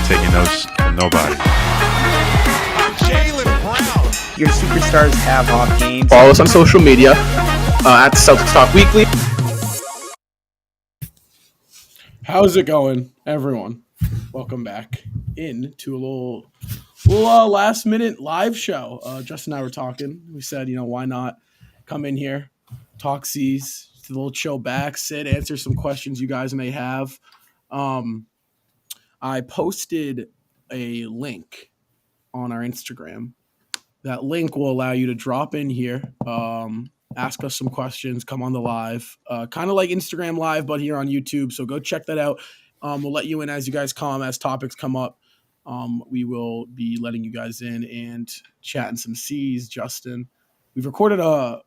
taking notes from nobody. Jaylen Brown. Your superstars have off games. Follow us on social media at Celtics Talk Weekly. How's it going, everyone? Welcome back into a little last minute live show. Justin and I were talking. We said, why not come in here, talk C's, a little chill back, sit, answer some questions you guys may have. I posted a link on our Instagram. That link will allow you to drop in here, ask us some questions, come on the live, kind of like Instagram Live, but here on YouTube. So go check that out. We'll let you in as you guys come, as topics come up. We will be letting you guys in and chatting some C's. Justin, we've recorded a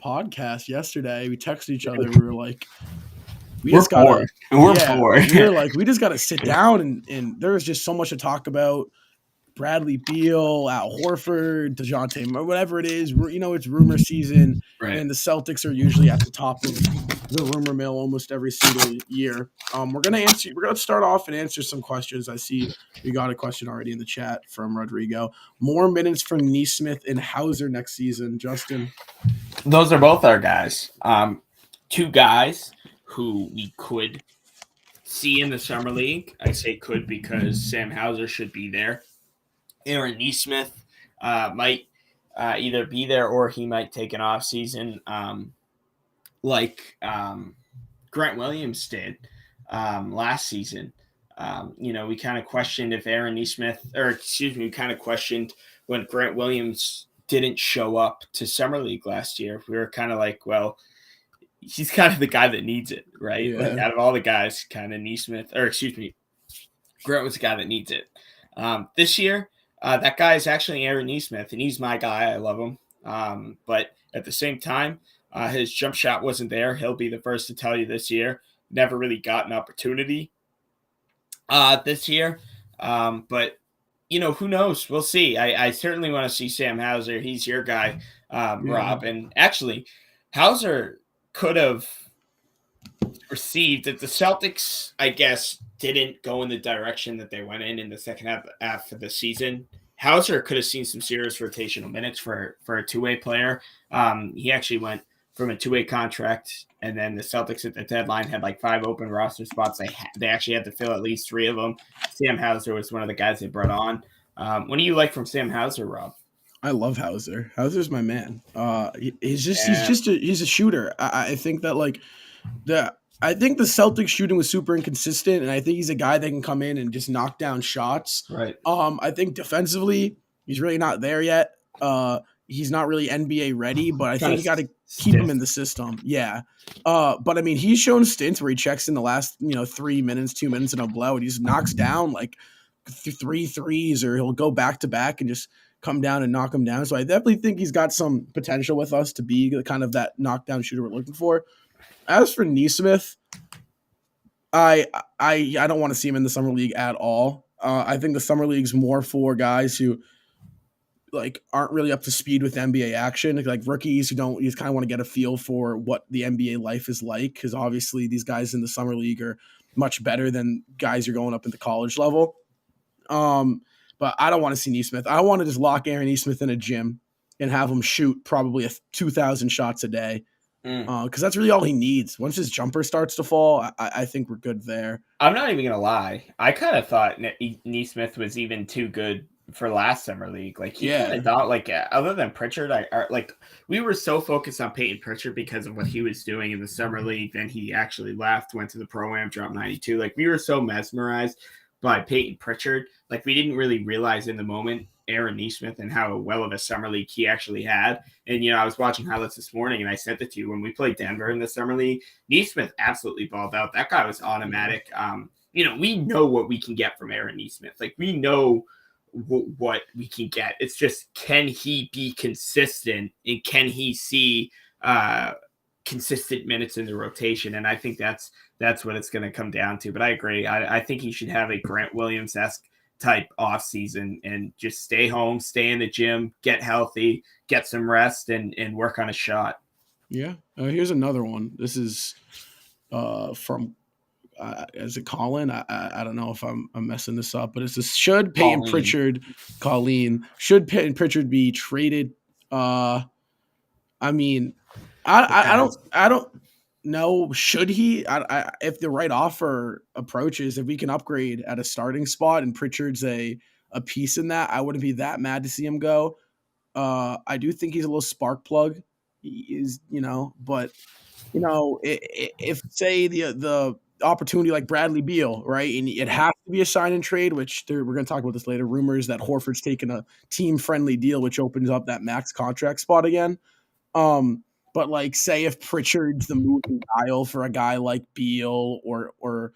podcast yesterday. We texted each other. We were like, we're bored. We were like, we just got to sit down and there was just so much to talk about. Bradley Beal, Al Horford, DeJounte, whatever it is. It's rumor season, right? And the Celtics are usually at the top of the rumor mill almost every single year. We're gonna start off and answer some questions. I see we got a question already in the chat from Rodrigo. More minutes for Nesmith and Hauser next season. Justin, those are both our guys. Two guys who we could see in the summer league. I say could because Sam Hauser should be there. Aaron Nesmith might either be there or he might take an off season like Grant Williams did last season. We kind of questioned if Aaron Nesmith, we kind of questioned when Grant Williams didn't show up to Summer League last year. We were kind of like, well, he's kind of the guy that needs it, right? Yeah. Like out of all the guys, kind of Grant was the guy that needs it. This year, that guy is actually Aaron Nesmith, and he's my guy. I love him. But at the same time, his jump shot wasn't there. He'll be the first to tell you this year. Never really got an opportunity this year. But, who knows? We'll see. I certainly want to see Sam Hauser. He's your guy, Rob. And actually, Hauser could have received if the Celtics, I guess, didn't go in the direction that they went in the second half of the season. Hauser could have seen some serious rotational minutes for a two-way player. He actually went from a two-way contract, and then the Celtics at the deadline had like 5 open roster spots. They actually had to fill at least 3 of them. Sam Hauser was one of the guys they brought on. What do you like from Sam Hauser, Rob? I love Hauser. Hauser's my man. He's a shooter. I think that I think the Celtics shooting was super inconsistent, and I think he's a guy that can come in and just knock down shots. Right. I think defensively, he's really not there yet. He's not really NBA ready, but I think you got to keep him in the system. Yeah. But I mean, he's shown stints where he checks in the last 2 minutes in a blow, and he just knocks down like 3 threes, or he'll go back to back and just come down and knock him down. So I definitely think he's got some potential with us to be kind of that knockdown shooter we're looking for. As for Nesmith, I don't want to see him in the summer league at all. I think the summer league's more for guys who aren't really up to speed with NBA action, like rookies who just kind of want to get a feel for what the NBA life is like, because obviously these guys in the summer league are much better than guys who are going up into college level. But I don't want to see Nesmith. I want to just lock Aaron Nesmith in a gym and have him shoot probably 2,000 shots a day. Because that's really all he needs. Once his jumper starts to fall, I think we're good there. I'm not even gonna lie. I kind of thought Nesmith was even too good for last summer league. Kind of thought other than Pritchard, we were so focused on Peyton Pritchard because of what he was doing in the summer league. Then he actually left, went to the Pro-Am, dropped 92. We were so mesmerized by Peyton Pritchard. We didn't really realize in the moment Aaron Nesmith and how well of a summer league he actually had. And, I was watching highlights this morning and I sent it to you when we played Denver in the summer league. Nesmith absolutely balled out. That guy was automatic. We know what we can get from Aaron Nesmith. We know what we can get. It's just, can he be consistent and can he see consistent minutes in the rotation? And I think that's what it's going to come down to. But I agree. I think he should have a Grant Williams-esque type off season and just stay home, stay in the gym, get healthy, get some rest, and work on a shot. Yeah. Here's another one. This is from is it Colin? I don't know if I'm messing this up, but it's this should Peyton Pritchard, Colleen, should Peyton Pritchard be traded? I mean, I don't know. Should he? If the right offer approaches, if we can upgrade at a starting spot and Pritchard's a piece in that, I wouldn't be that mad to see him go. I do think he's a little spark plug. He is, but if say the opportunity like Bradley Beal, right, and it has to be a sign and trade, which we're going to talk about this later. Rumors that Horford's taking a team friendly deal, which opens up that max contract spot again. But like, say if Pritchard's the moving dial for a guy like Beal or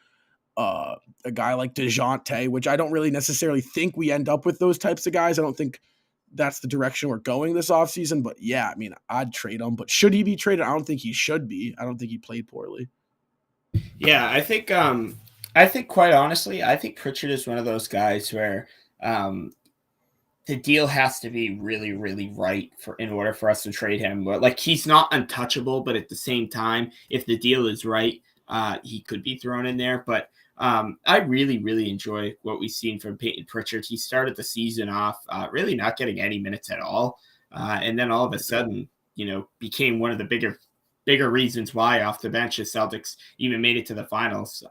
a guy like DeJounte, which I don't really necessarily think we end up with those types of guys. I don't think that's the direction we're going this offseason. But yeah, I mean, I'd trade him. But should he be traded? I don't think he should be. I don't think he played poorly. Yeah, I think quite honestly, I think Pritchard is one of those guys where the deal has to be really, really right in order for us to trade him. But like, he's not untouchable, but at the same time, if the deal is right, he could be thrown in there. But I really, really enjoy what we've seen from Peyton Pritchard. He started the season off really not getting any minutes at all, and then all of a sudden, became one of the bigger reasons why off the bench the Celtics even made it to the finals.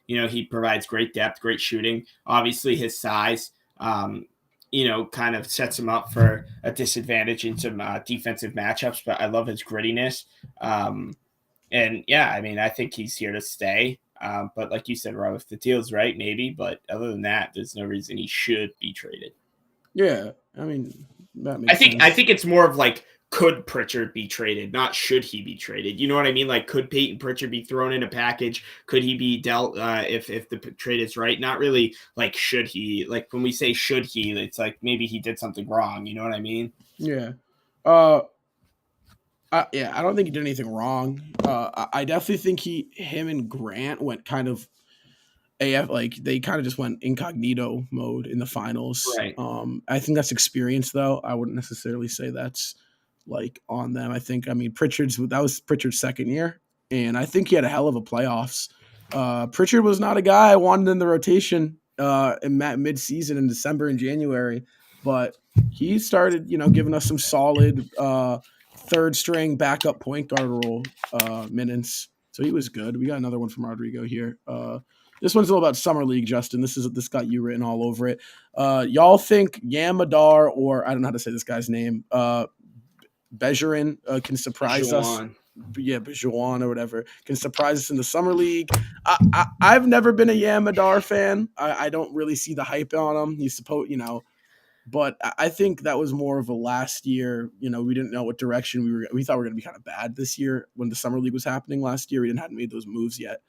He provides great depth, great shooting. Obviously, his size, kind of sets him up for a disadvantage in some defensive matchups. But I love his grittiness. And yeah, I mean, I think he's here to stay. But like you said, Rob, if the deal's right, maybe. But other than that, there's no reason he should be traded. Yeah, I mean, that makes sense. I think it's more of like, could Pritchard be traded, not should he be traded? You know what I mean? Like, could Peyton Pritchard be thrown in a package? Could he be dealt if the trade is right? Not really like, should he? Like, when we say should he, it's like maybe he did something wrong. You know what I mean? Yeah. I don't think he did anything wrong. I definitely think him and Grant went kind of AF, like they kind of just went incognito mode in the finals. Right. I think that's experience, though. I wouldn't necessarily say that's like on them. I mean, that was Pritchard's second year, and I think he had a hell of a playoffs. Pritchard was not a guy I wanted in the rotation in mid-season in December and January, but he started, giving us some solid third string backup point guard role minutes. So he was good. We got another one from Rodrigo here. This one's all about Summer League, Justin. This got you written all over it. Y'all think Yamadar, or I don't know how to say this guy's name, Bejerin can surprise us? Yeah, Bejuan or whatever can surprise us in the Summer League. I've never been a Yamadar fan. I don't really see the hype on him. He's supposed, but I think that was more of a last year. We didn't know what direction we thought we were going to be kind of bad this year when the Summer League was happening last year. We hadn't made those moves yet.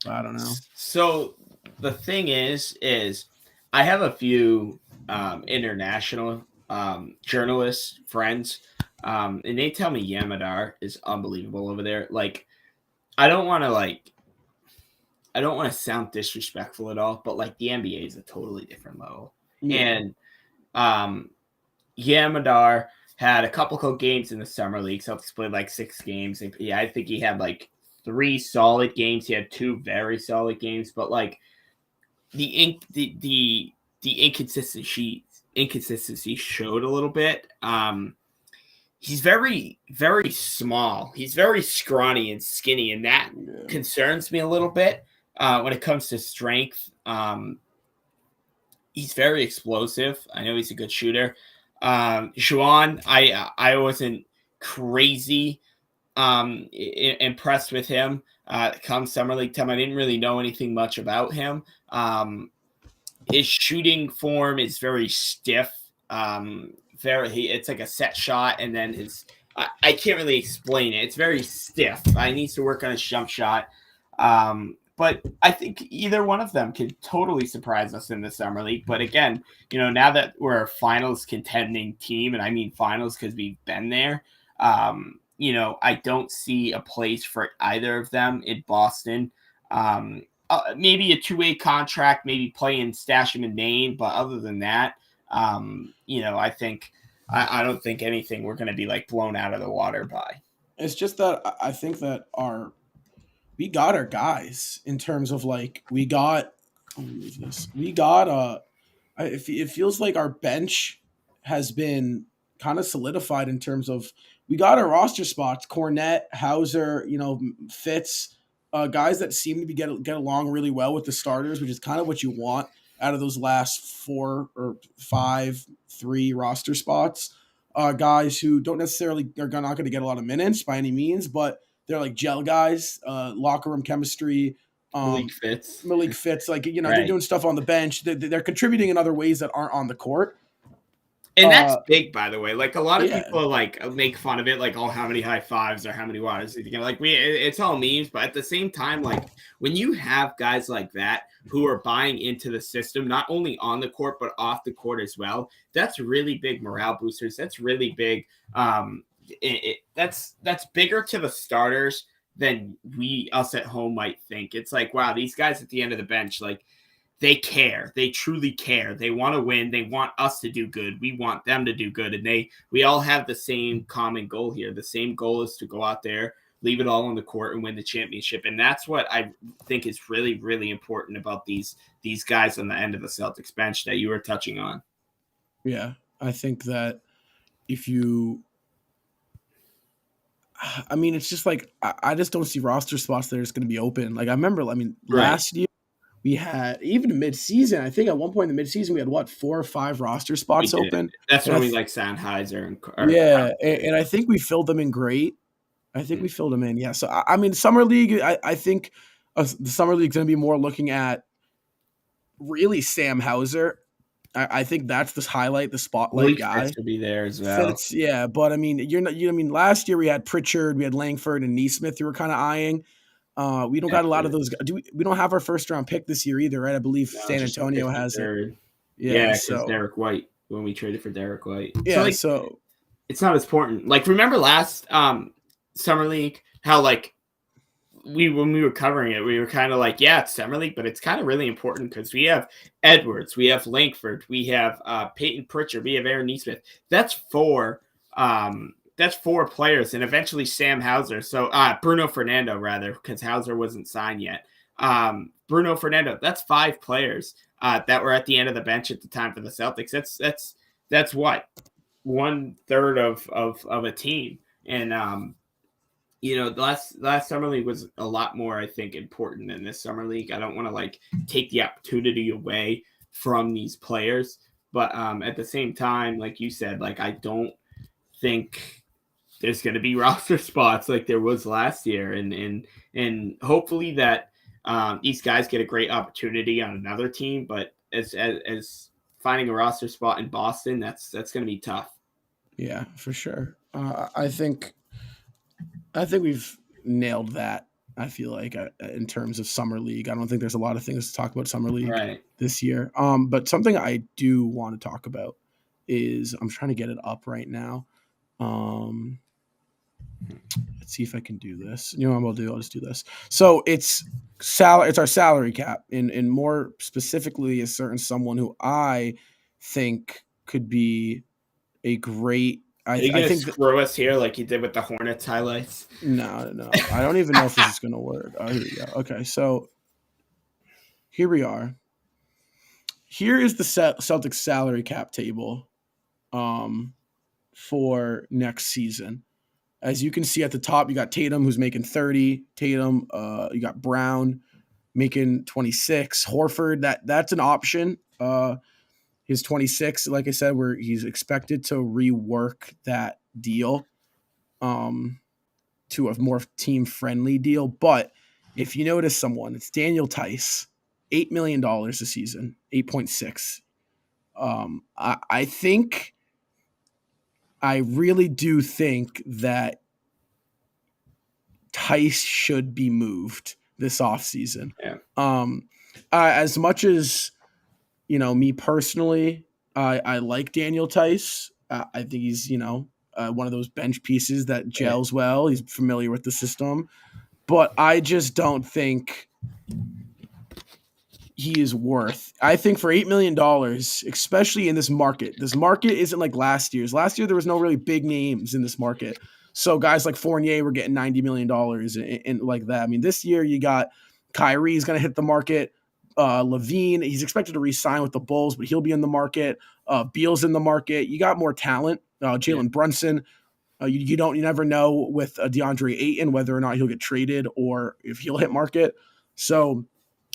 I don't know. So the thing is I have a few international journalist friends, and they tell me Yamadar is unbelievable over there. Like, I don't want to sound disrespectful at all, but like, the NBA is a totally different level. Yeah. And Yamadar had a couple of games in the Summer League. Celtics played like 6 games. Yeah, I think he had like 3 solid games. He had 2 very solid games, but like the inconsistency showed a little bit. He's very, very small. He's very scrawny and skinny, and that concerns me a little bit when it comes to strength. He's very explosive. I know he's a good shooter. Juan, I wasn't crazy impressed with him come Summer League time. I didn't really know anything much about him. His shooting form is very stiff. It's like a set shot, and then I can't really explain it. It's very stiff. I need to work on his jump shot. But I think either one of them could totally surprise us in the Summer League. But again, now that we're a finals contending team, and I mean finals because we've been there, I don't see a place for either of them in Boston. Maybe a 2-way contract, maybe play and stash him in Maine. But other than that, I think I don't think anything we're going to be like blown out of the water by. It's just that I think that we got our guys in terms of like we got. We got it feels like our bench has been kind of solidified in terms of we got our roster spots. Cornette, Hauser, Fitz, guys that seem to be get along really well with the starters, which is kind of what you want out of those last 4 or 5, 3 roster spots. Guys who don't necessarily are not going to get a lot of minutes by any means, but they're like gel guys, locker room chemistry. Malik Fitz, like right. They're doing stuff on the bench. They're contributing in other ways that aren't on the court. And that's big, by the way. Like a lot of people like make fun of it, like, oh, how many high fives or how many waters? Like it's all memes, but at the same time, like when you have guys like that who are buying into the system, not only on the court but off the court as well, that's really big morale boosters. That's really big. That's bigger to the starters than us at home might think. It's like, wow, these guys at the end of the bench, like, they care. They truly care. They want to win. They want us to do good. We want them to do good. And we all have the same common goal here. The same goal is to go out there, leave it all on the court, and win the championship. And that's what I think is really, really important about these guys on the end of the Celtics bench that you were touching on. Yeah, I think that it's just like I just don't see roster spots that are just going to be open. Like I remember, last year we had even mid-season. I think at one point in the mid-season we had 4 or 5 roster spots open. That's when we like Sennheiser and I think we filled them in great. We filled them in. Yeah. So summer league. I think the summer league is going to be more looking at really Sam Hauser. I think that's the highlight, the spotlight guy. Fitz will be there as well. Fitz, yeah, but last year we had Pritchard, we had Langford and Neesmith who were kind of eyeing. We don't got a lot of those guys. We don't have our first round pick this year either, right? I believe San Antonio has it. Yeah, because Derek White, when we traded for Derek White. Yeah, so it's not as important. Like, remember last summer league how like when we were covering it, we were kind of like, yeah, it's summer league, but it's kind of really important because we have Edwards, we have Langford, we have Peyton Pritchard, we have Aaron Neesmith. That's 4 players, and eventually Sam Hauser. So Bruno Fernando, rather, because Hauser wasn't signed yet. Bruno Fernando, that's 5 players that were at the end of the bench at the time for the Celtics. That's what 1/3 of a team. And the last summer league was a lot more, I think, important than this summer league. I don't want to like take the opportunity away from these players, but at the same time, like you said, like I don't think there's going to be roster spots like there was last year, and hopefully that these guys get a great opportunity on another team. But as finding a roster spot in Boston, that's going to be tough. Yeah, for sure. I think we've nailed that. I feel like in terms of summer league, I don't think there's a lot of things to talk about summer league this year. But something I do want to talk about is I'm trying to get it up right now. Let's see if I can do this. You know what I'll do? I'll just do this. So it's our salary cap, and more specifically, a certain someone who I think could be a great. Are you going to screw us here like you did with the Hornets highlights? No. I don't even know if this is going to work. Oh, here we go. Okay, so here we are. Here is the Celtics salary cap table for next season. As you can see at the top, you got Tatum, who's making 30. You got Brown making 26. Horford, that's an option. His 26, like I said, where he's expected to rework that deal to a more team-friendly deal. But if you notice someone, it's Daniel Tice, $8 million a season, 8.6. I really do think that Tice should be moved this offseason. Yeah. As much as me personally, I like Daniel Tice. I think he's, one of those bench pieces that gels well. He's familiar with the system. But I just don't think he is worth. I think for $8 million, especially in this market isn't like last year's. Last year, there was no really big names in this market. So guys like Fournier were getting $90 million and like that. I mean, this year you got Kyrie's going to hit the market. Levine, he's expected to re-sign with the Bulls, but he'll be in the market. Beal's in the market. You got more talent. Jalen Brunson. You never know with DeAndre Ayton whether or not he'll get traded or if he'll hit market. So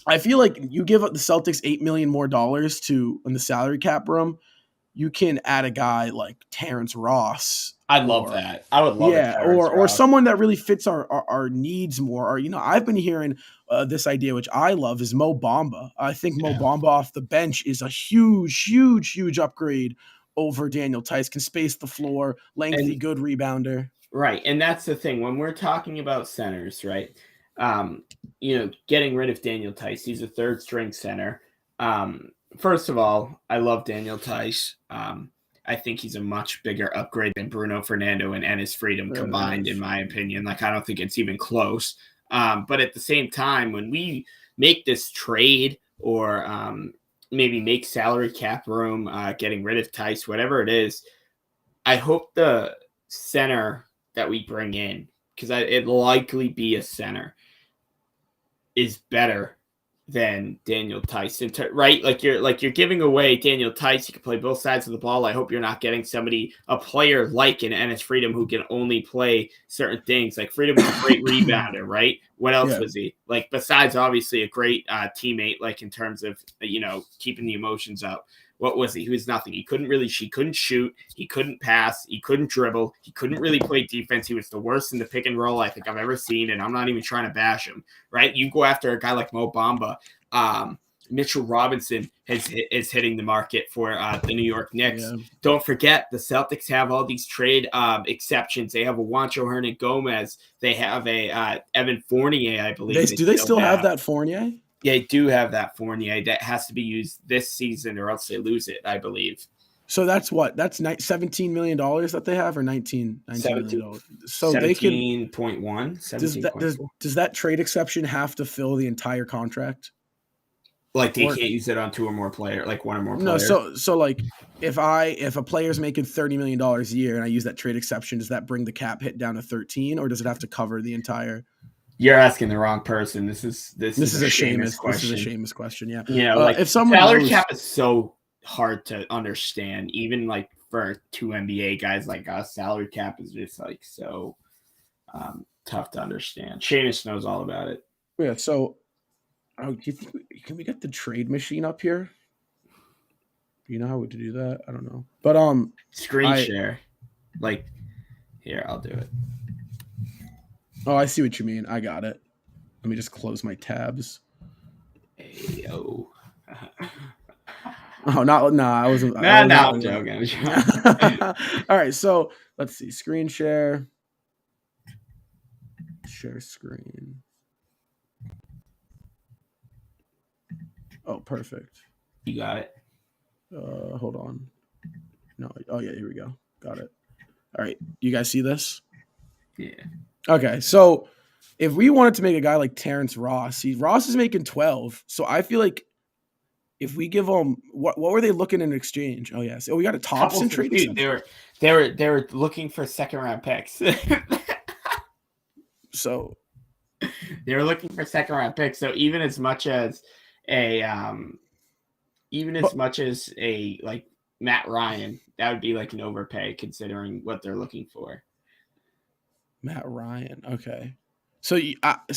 I feel like you give the Celtics $8 million more in the salary cap room, you can add a guy like Terrence Ross. I love that. I would love it. Or someone that really fits our needs more. Or I've been hearing this idea, which I love, is Mo Bamba. I think Mo Bamba off the bench is a huge upgrade over Daniel Tice. Can space the floor, lengthy, good rebounder. Right, and that's the thing when we're talking about centers, right? Getting rid of Daniel Tice, he's a third string center. First of all, I love Daniel Tice. I think he's a much bigger upgrade than Bruno Fernando and Enes Freedom combined, in my opinion. Like, I don't think it's even close. But at the same time, when we make this trade or maybe make salary cap room, getting rid of Tice, whatever it is, I hope the center that we bring in, because it'll likely be a center, is better than Daniel Tice, right? Like you're giving away Daniel Tice. He can play both sides of the ball. I hope you're not getting a player like an Enes Freedom who can only play certain things. Like Freedom was a great rebounder, right? What else was he? Like, besides obviously a great teammate, like in terms of keeping the emotions up. What was he? He was nothing. He couldn't shoot. He couldn't pass. He couldn't dribble. He couldn't really play defense. He was the worst in the pick and roll I think I've ever seen, and I'm not even trying to bash him, right? You go after a guy like Mo Bamba. Mitchell Robinson is hitting the market for the New York Knicks. Yeah. Don't forget, the Celtics have all these trade exceptions. They have a Juancho Hernangomez. They have a Evan Fournier, I believe. Do they still have that Fournier? Yeah, they do have that Fournier that has to be used this season or else they lose it, I believe. So that's what? That's $17 million that they have, or $19 million? So 17.1. Does that trade exception have to fill the entire contract? Like they can't use it on two or more players, like one or more players? No, so like if a player's making $30 million a year and I use that trade exception, does that bring the cap hit down to 13, or does it have to cover the entire? You're asking the wrong person. This is a Seamus question. This is a Seamus question. Yeah. If someone salary cap is so hard to understand, even like for two NBA guys like us, salary cap is just like so tough to understand. Seamus knows all about it. Yeah. So, do you think can we get the trade machine up here? Do you know how to do that? I don't know. But screen share. Like, here, I'll do it. Oh, I see what you mean. I got it. Let me just close my tabs. Ayo. Oh, I wasn't. I'm joking. All right, so let's see. Screen share. Share screen. Oh, perfect. You got it. Hold on. No. Oh yeah, here we go. Got it. All right, you guys see this? Yeah. Okay, so if we wanted to make a guy like Terrence Ross, Ross is making 12. So I feel like if we give them what were they looking in exchange? Oh yes. Oh, we got a Thompson trade. They were looking for second round picks. So they were looking for second round picks. So even as much as a like Matt Ryan, that would be like an overpay considering what they're looking for. Matt Ryan. Okay. So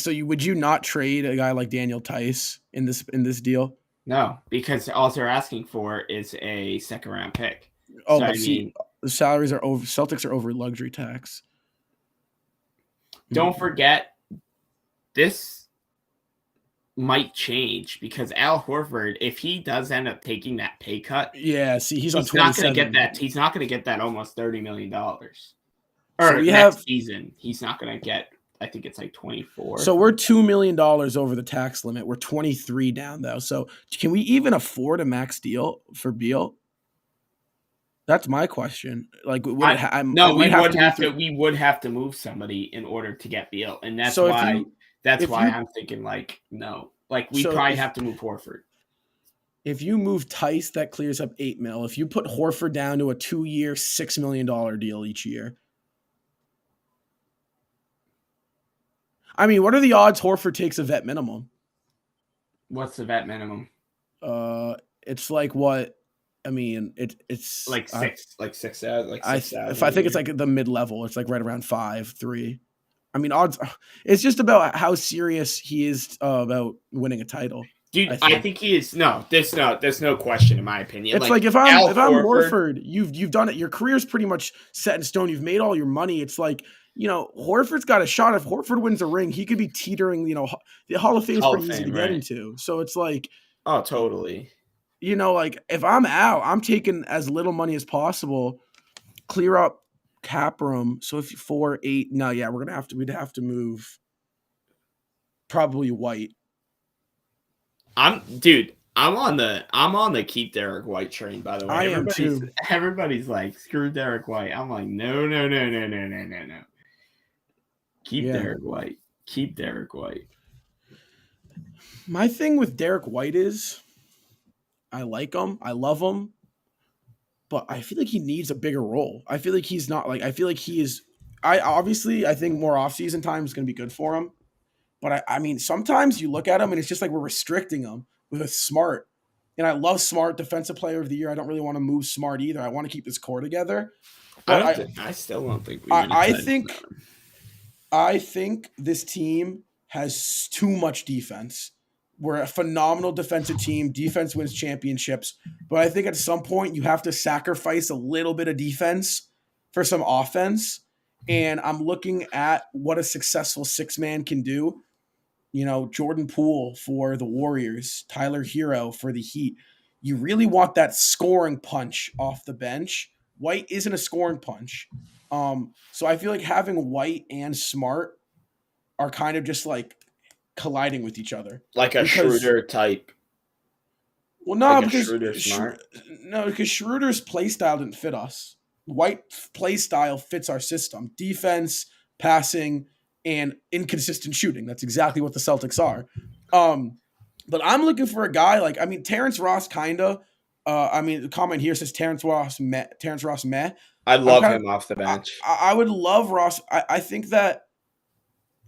would you not trade a guy like Daniel Tice in this deal? No, because all they're asking for is a second round pick. Oh, so, the salaries are over. Celtics are over luxury tax. Don't forget, this might change because Al Horford, if he does end up taking that pay cut, he's on 27. Not going to get that. He's not going to get that almost $30 million. Or so next season, he's not going to get. I think it's like 24. So we're $2 million over the tax limit. We're 23 down though. So can we even afford a max deal for Beal? That's my question. Like, we would have to move somebody in order to get Beal, and that's why I'm thinking like no. Like we probably have to move Horford. If you move Tice, that clears up $8 million. If you put Horford down to a 2-year, $6 million deal each year. I mean, what are the odds Horford takes a vet minimum? What's the vet minimum? It's like what? I mean, it's like six, like 6,000. If I think it's like the mid level, it's like right around 5-3. I mean, odds. It's just about how serious he is about winning a title. Dude, I think he is. No, there's no question in my opinion. It's like if I'm Horford, you've done it. Your career's pretty much set in stone. You've made all your money. It's like, Horford's got a shot. If Horford wins a ring, he could be teetering. The Hall of Fame is pretty easy to get into. So it's like, oh, totally. Like if I'm out, I'm taking as little money as possible, clear up cap room. So if 4, 8, no, yeah, we'd have to move probably White. I'm on the keep Derek White train, by the way. I am too. Everybody's like, screw Derek White. I'm like, no. Keep Derek White. Keep Derek White. My thing with Derek White is I like him. I love him. But I feel like he needs a bigger role. I feel like he's not like, I feel like he is. I think more offseason time is going to be good for him. But I mean, sometimes you look at him and it's just like we're restricting him with Smart. And I love Smart, Defensive Player of the Year. I don't really want to move Smart either. I want to keep this core together. I still don't think I think this team has too much defense. We're a phenomenal defensive team. Defense wins championships. But I think at some point you have to sacrifice a little bit of defense for some offense. And I'm looking at what a successful six-man can do. Jordan Poole for the Warriors, Tyler Hero for the Heat. You really want that scoring punch off the bench. White isn't a scoring punch. So I feel like having White and Smart are kind of just like colliding with each other. Like a Schroeder type. Well, no, like because Schroeder's play style didn't fit us. White's play style fits our system. Defense, passing, and inconsistent shooting. That's exactly what the Celtics are. But I'm looking for a guy Terrence Ross kinda. The comment here says Terrence Ross meh. I love him off the bench. I would love Ross. I think that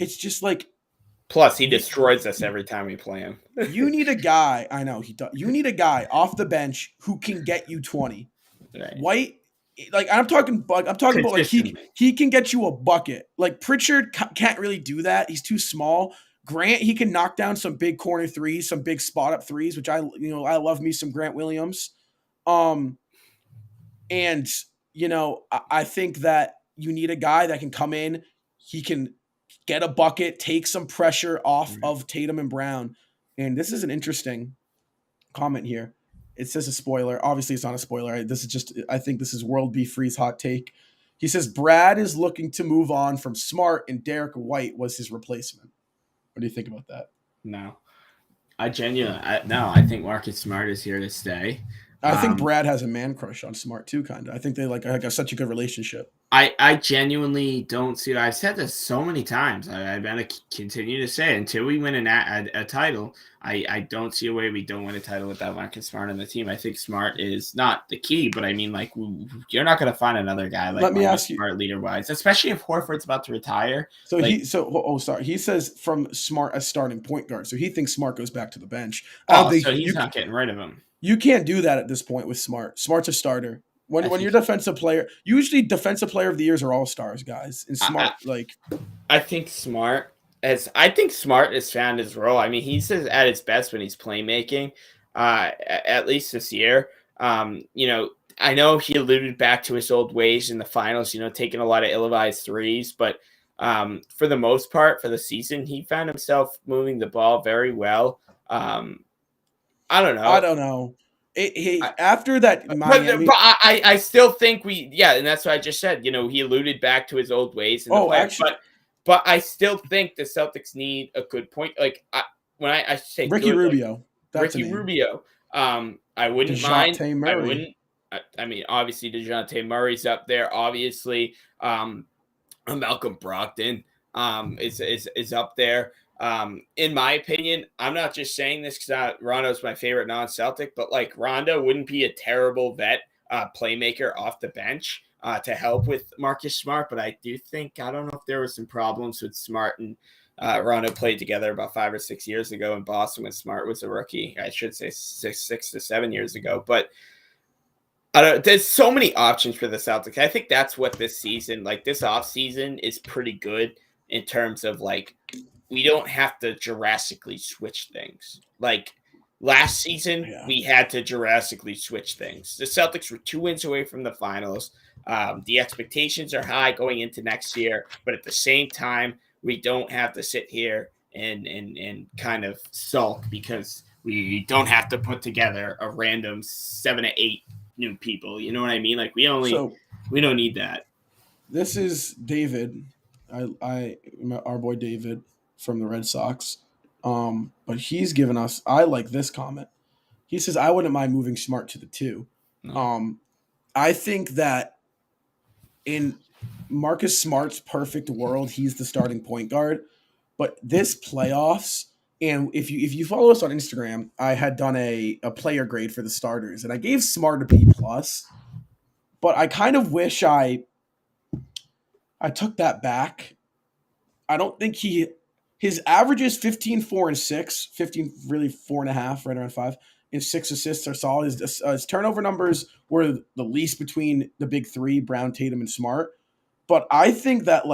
it's just like. Plus, he destroys us every time we play him. You need a guy. I know he does. You need a guy off the bench who can get you 20. Right. White. I'm talking about like he can get you a bucket. Like Pritchard can't really do that. He's too small. Grant, he can knock down some big corner threes, some big spot up threes, which I love me some Grant Williams. I think that you need a guy that can come in. He can get a bucket, take some pressure off of Tatum and Brown. And this is an interesting comment here. It says a spoiler. Obviously, it's not a spoiler. I think this is World B. Free's hot take. He says, Brad is looking to move on from Smart and Derek White was his replacement. What do you think about that? No. I think Marcus Smart is here to stay. I think Brad has a man crush on Smart too, kind of. I think they have such a good relationship. I genuinely don't see it. I've said this so many times. I'm going to continue to say it. Until we win a title, I don't see a way we don't win a title without Marcus Smart on the team. I think Smart is not the key, but I mean, like, you're not going to find another guy like Smart leader-wise, especially if Horford's about to retire. He says from Smart as starting point guard, so he thinks Smart goes back to the bench. So he's not getting rid of him. You can't do that at this point with Smart. Smart's a starter. When you're defensive player, usually defensive player of the years are all stars, guys. And Smart, I think Smart has found his role. I mean, he's at his best when he's playmaking, at least this year. I know he alluded back to his old ways in the finals, taking a lot of ill-advised threes, but for the most part, for the season, he found himself moving the ball very well. I don't know. After that, Miami, but I still think and that's what I just said. He alluded back to his old ways. But I still think the Celtics need a good point. Like when I say Ricky Rubio, Rubio. I wouldn't mind. Murray. I mean, obviously DeJounte Murray's up there. Obviously, Malcolm Brogdon is up there. In my opinion, I'm not just saying this because Rondo's my favorite non-Celtic, but like Rondo wouldn't be a terrible vet playmaker off the bench. to help with Marcus Smart. But I do think, I don't know if there were some problems with Smart and Rondo played together about 5 or 6 years ago in Boston when Smart was a rookie. I should say 6 to 7 years ago. But there's so many options for the Celtics. I think that's what this season, like this offseason, is pretty good in terms of like we don't have to drastically switch things. Like last season, we had to drastically switch things. The Celtics were 2 wins away from the finals. The expectations are high going into next year, but at the same time, we don't have to sit here and kind of sulk because we don't have to put together a random 7 to 8 new people. You know what I mean? Like we don't need that. This is David, our boy David from the Red Sox. But he's given us. I like this comment. He says, "I wouldn't mind moving Smart to the 2." No. I think that in Marcus Smart's perfect world, he's the starting point guard. But this playoffs, and if you follow us on Instagram, I had done a player grade for the starters, and I gave Smart a B+. But I kind of wish I took that back. I don't think his average is 15, 4, and 6, 15, really 4.5, right around 5, and 6 assists are solid. His turnover numbers were the least between the big three, Brown, Tatum, and Smart. But I think that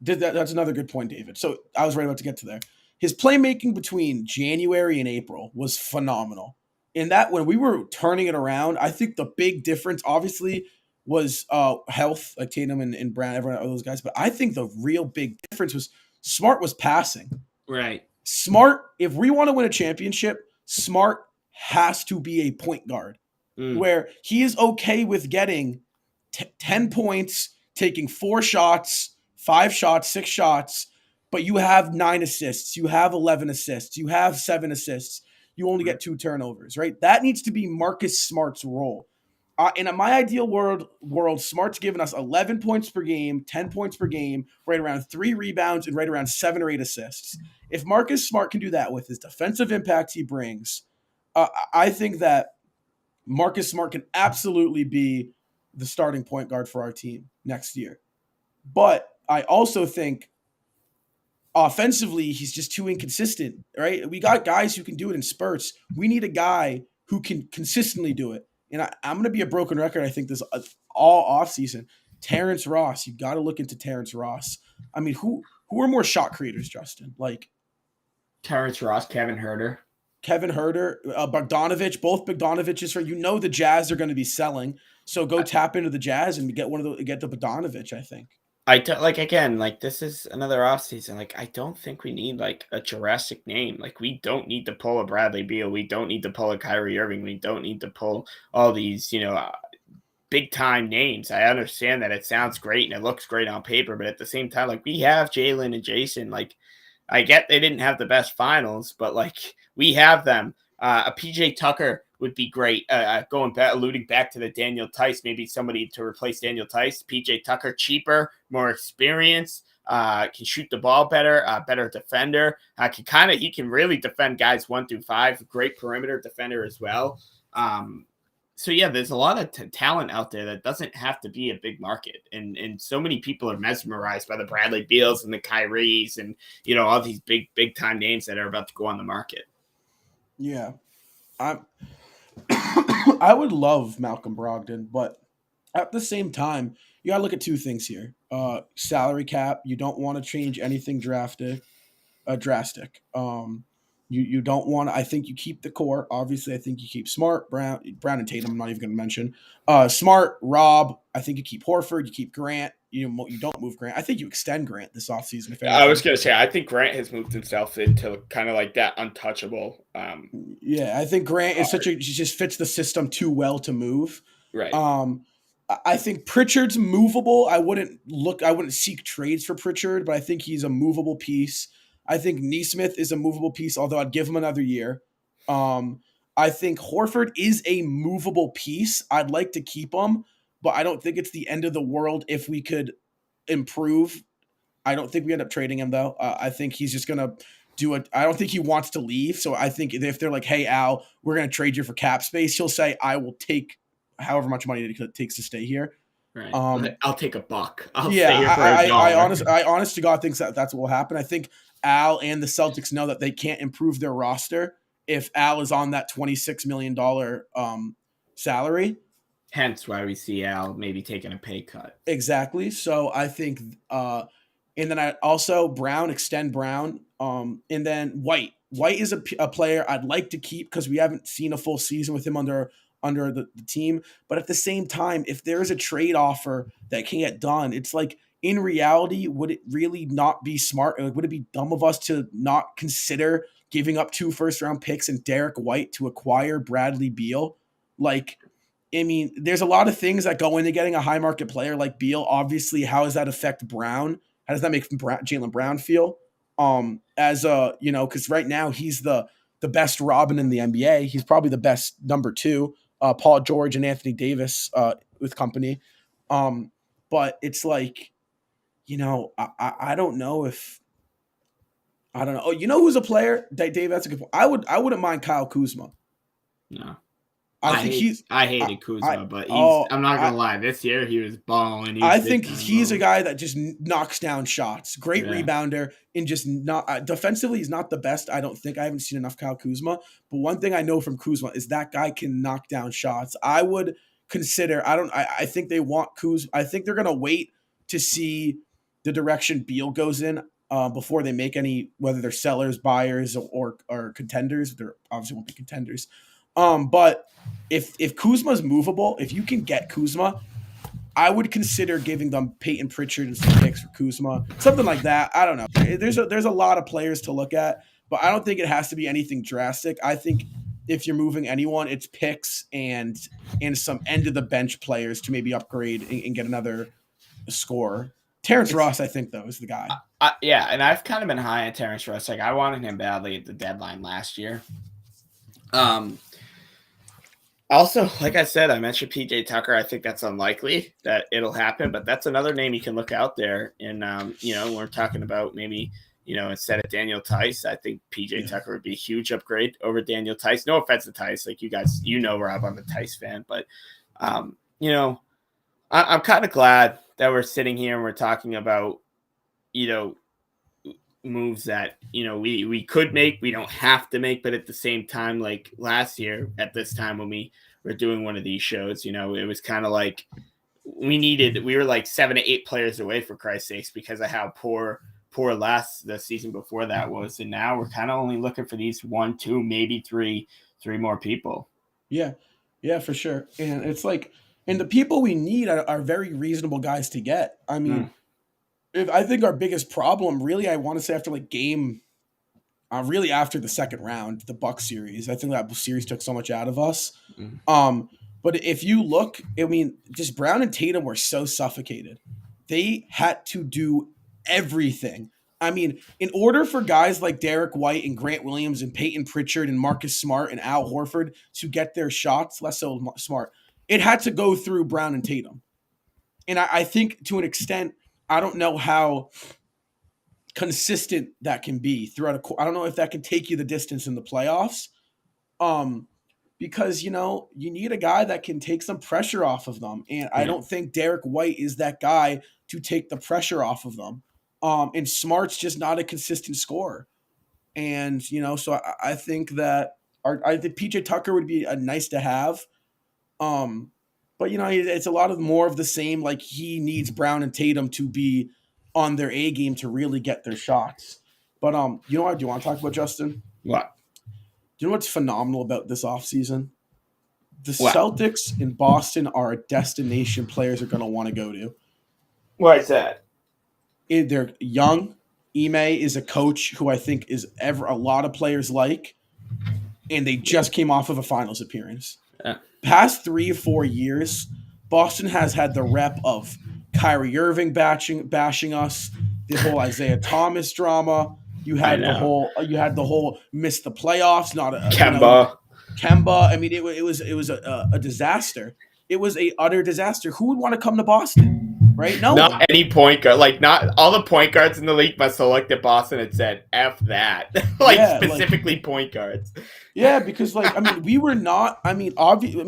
that's another good point, David. So I was right about to get to there. His playmaking between January and April was phenomenal. In that, when we were turning it around, I think the big difference, obviously, was health, like Tatum and Brown, everyone, all those guys. But I think the real big difference was Smart was passing. Right. Smart, if we want to win a championship, Smart has to be a point guard where he is okay with getting 10 points, taking 4 shots, 5 shots, 6 shots, but you have 9 assists, you have 11 assists, you have 7 assists, you only get 2 turnovers, right? That needs to be Marcus Smart's role. In my ideal world, Smart's given us 11 points per game, 10 points per game, right around 3 rebounds, and right around 7 or 8 assists. If Marcus Smart can do that with his defensive impact he brings, I think that Marcus Smart can absolutely be the starting point guard for our team next year. But I also think offensively, he's just too inconsistent, right? We got guys who can do it in spurts. We need a guy who can consistently do it. And I'm going to be a broken record, I think, this all offseason. Terrence Ross, you got to look into Terrence Ross. I mean, who are more shot creators, Justin? Like Terrence Ross, Kevin Huerter, Bogdanovich, both Bogdanoviches. You know the Jazz are going to be selling, so go tap into the Jazz and get the Bogdanovich, I think. This is another offseason. Like, I don't think we need like a Jurassic name. Like, we don't need to pull a Bradley Beal. We don't need to pull a Kyrie Irving. We don't need to pull all these, big time names. I understand that it sounds great and it looks great on paper, but at the same time, like we have Jalen and Jason. Like, I get they didn't have the best finals, but like we have them. A PJ Tucker would be great. Alluding back to the Daniel Tice, maybe somebody to replace Daniel Tice. PJ Tucker, cheaper, more experience, can shoot the ball better, better defender. He can really defend guys 1 through 5. Great perimeter defender as well. So yeah, there's a lot of talent out there that doesn't have to be a big market, and so many people are mesmerized by the Bradley Beals and the Kyries and all these big time names that are about to go on the market. Yeah, I would love Malcolm Brogdon, but at the same time, you got to look at 2 things here. Salary cap. You don't want to change anything drastic. You don't want to. I think you keep the core. Obviously, I think you keep Smart, Brown and Tatum. I'm not even going to mention Smart, Rob. I think you keep Horford. You keep Grant. You don't move Grant. I think you extend Grant this offseason. I was going to say, I think Grant has moved himself into kind of like that untouchable. Yeah, I think Grant is he just fits the system too well to move. Right. I think Pritchard's movable. I wouldn't seek trades for Pritchard, but I think he's a movable piece. I think Nesmith is a movable piece, although I'd give him another year. I think Horford is a movable piece. I'd like to keep him, but I don't think it's the end of the world if we could improve. I don't think we end up trading him, though. I think he's just going to do it. I don't think he wants to leave. So I think if they're like, hey, Al, we're going to trade you for cap space, he'll say, I will take however much money it takes to stay here. Right. I'll take $1. I'll yeah, stay here for $1. I honest to God thinks that's what will happen. I think Al and the Celtics know that they can't improve their roster if Al is on that $26 million salary. Hence why we see Al maybe taking a pay cut. Exactly. So I think, and then I also extend Brown, and then White. White is a player I'd like to keep because we haven't seen a full season with him under the team. But at the same time, if there is a trade offer that can get done, it's like, in reality, would it really not be smart? Like, would it be dumb of us to not consider giving up 2 first-round picks and Derek White to acquire Bradley Beal? Like, I mean, there's a lot of things that go into getting a high-market player like Beal. Obviously, how does that affect Brown? How does that make Jaylen Brown feel? Because right now he's the best Robin in the NBA. He's probably the best number 2. Paul George and Anthony Davis with company. But it's like, I don't know if – I don't know. Oh, you know who's a player? Dave, that's a good point. I wouldn't mind Kyle Kuzma. No. I hated Kuzma, but I'm not gonna lie. This year he was balling. I think he's a guy that just knocks down shots. Great rebounder, and just not defensively. He's not the best. I don't think I haven't seen enough Kyle Kuzma. But one thing I know from Kuzma is that guy can knock down shots. I would consider. I think they want Kuzma. I think they're gonna wait to see the direction Beal goes in before they make any, whether they're sellers, buyers, or contenders. There obviously won't be contenders. But if Kuzma's movable, if you can get Kuzma, I would consider giving them Peyton Pritchard and some picks for Kuzma, something like that. I don't know. There's a lot of players to look at, but I don't think it has to be anything drastic. I think if you're moving anyone, it's picks and some end of the bench players to maybe upgrade and get another scorer. Terrence Ross, I think, though, is the guy. Yeah, and I've kind of been high on Terrence Ross. Like, I wanted him badly at the deadline last year. Also, like I said, I mentioned PJ Tucker. I think that's unlikely that it'll happen, but that's another name you can look out there. And, we're talking about maybe, instead of Daniel Tice, I think PJ Tucker would be a huge upgrade over Daniel Tice. No offense to Tice. Like, you guys, Rob, I'm a Tice fan, but, I'm kind of glad that we're sitting here and we're talking about, moves that we could make, we don't have to make, but at the same time, like last year at this time when we were doing one of these shows, it was kind of like we were like 7 to 8 players away, for Christ's sakes, because of how poor the season before that was. And now we're kind of only looking for these 1, 2, maybe three more people. Yeah for sure. And it's like, and the people we need are very reasonable guys to get. I mean, if I think our biggest problem, really, I want to say after like really after the second round, the Bucks series, I think that series took so much out of us. But if you look, I mean, just Brown and Tatum were so suffocated. They had to do everything. I mean, in order for guys like Derek White and Grant Williams and Peyton Pritchard and Marcus Smart and Al Horford to get their shots, less so Smart, it had to go through Brown and Tatum. And I think to an extent, I don't know how consistent that can be throughout I don't know if that can take you the distance in the playoffs. Because, you need a guy that can take some pressure off of them. And I don't think Derek White is that guy to take the pressure off of them. And Smart's just not a consistent scorer. And, so I think that I think PJ Tucker would be a nice to have. But, it's a lot of more of the same. Like, he needs Brown and Tatum to be on their A game to really get their shots. But, you know what? Do you want to talk about, Justin? What? Do you know what's phenomenal about this offseason? The Celtics in Boston are a destination players are going to want to go to. Why is that? They're young. Ime is a coach who I think is a lot of players like. And they just came off of a finals appearance. Yeah. Past 3 or 4 years, Boston has had the rep of Kyrie Irving bashing us, the whole Isaiah Thomas drama. You had the whole miss the playoffs, not a Kemba. Kemba. I mean, it was a disaster. It was a utter disaster. Who would want to come to Boston? Right? No, not any point guard. Like, not all the point guards in the league must have looked at Boston and said, "F that." Specifically point guards. Yeah, because we were not. I mean, obviously,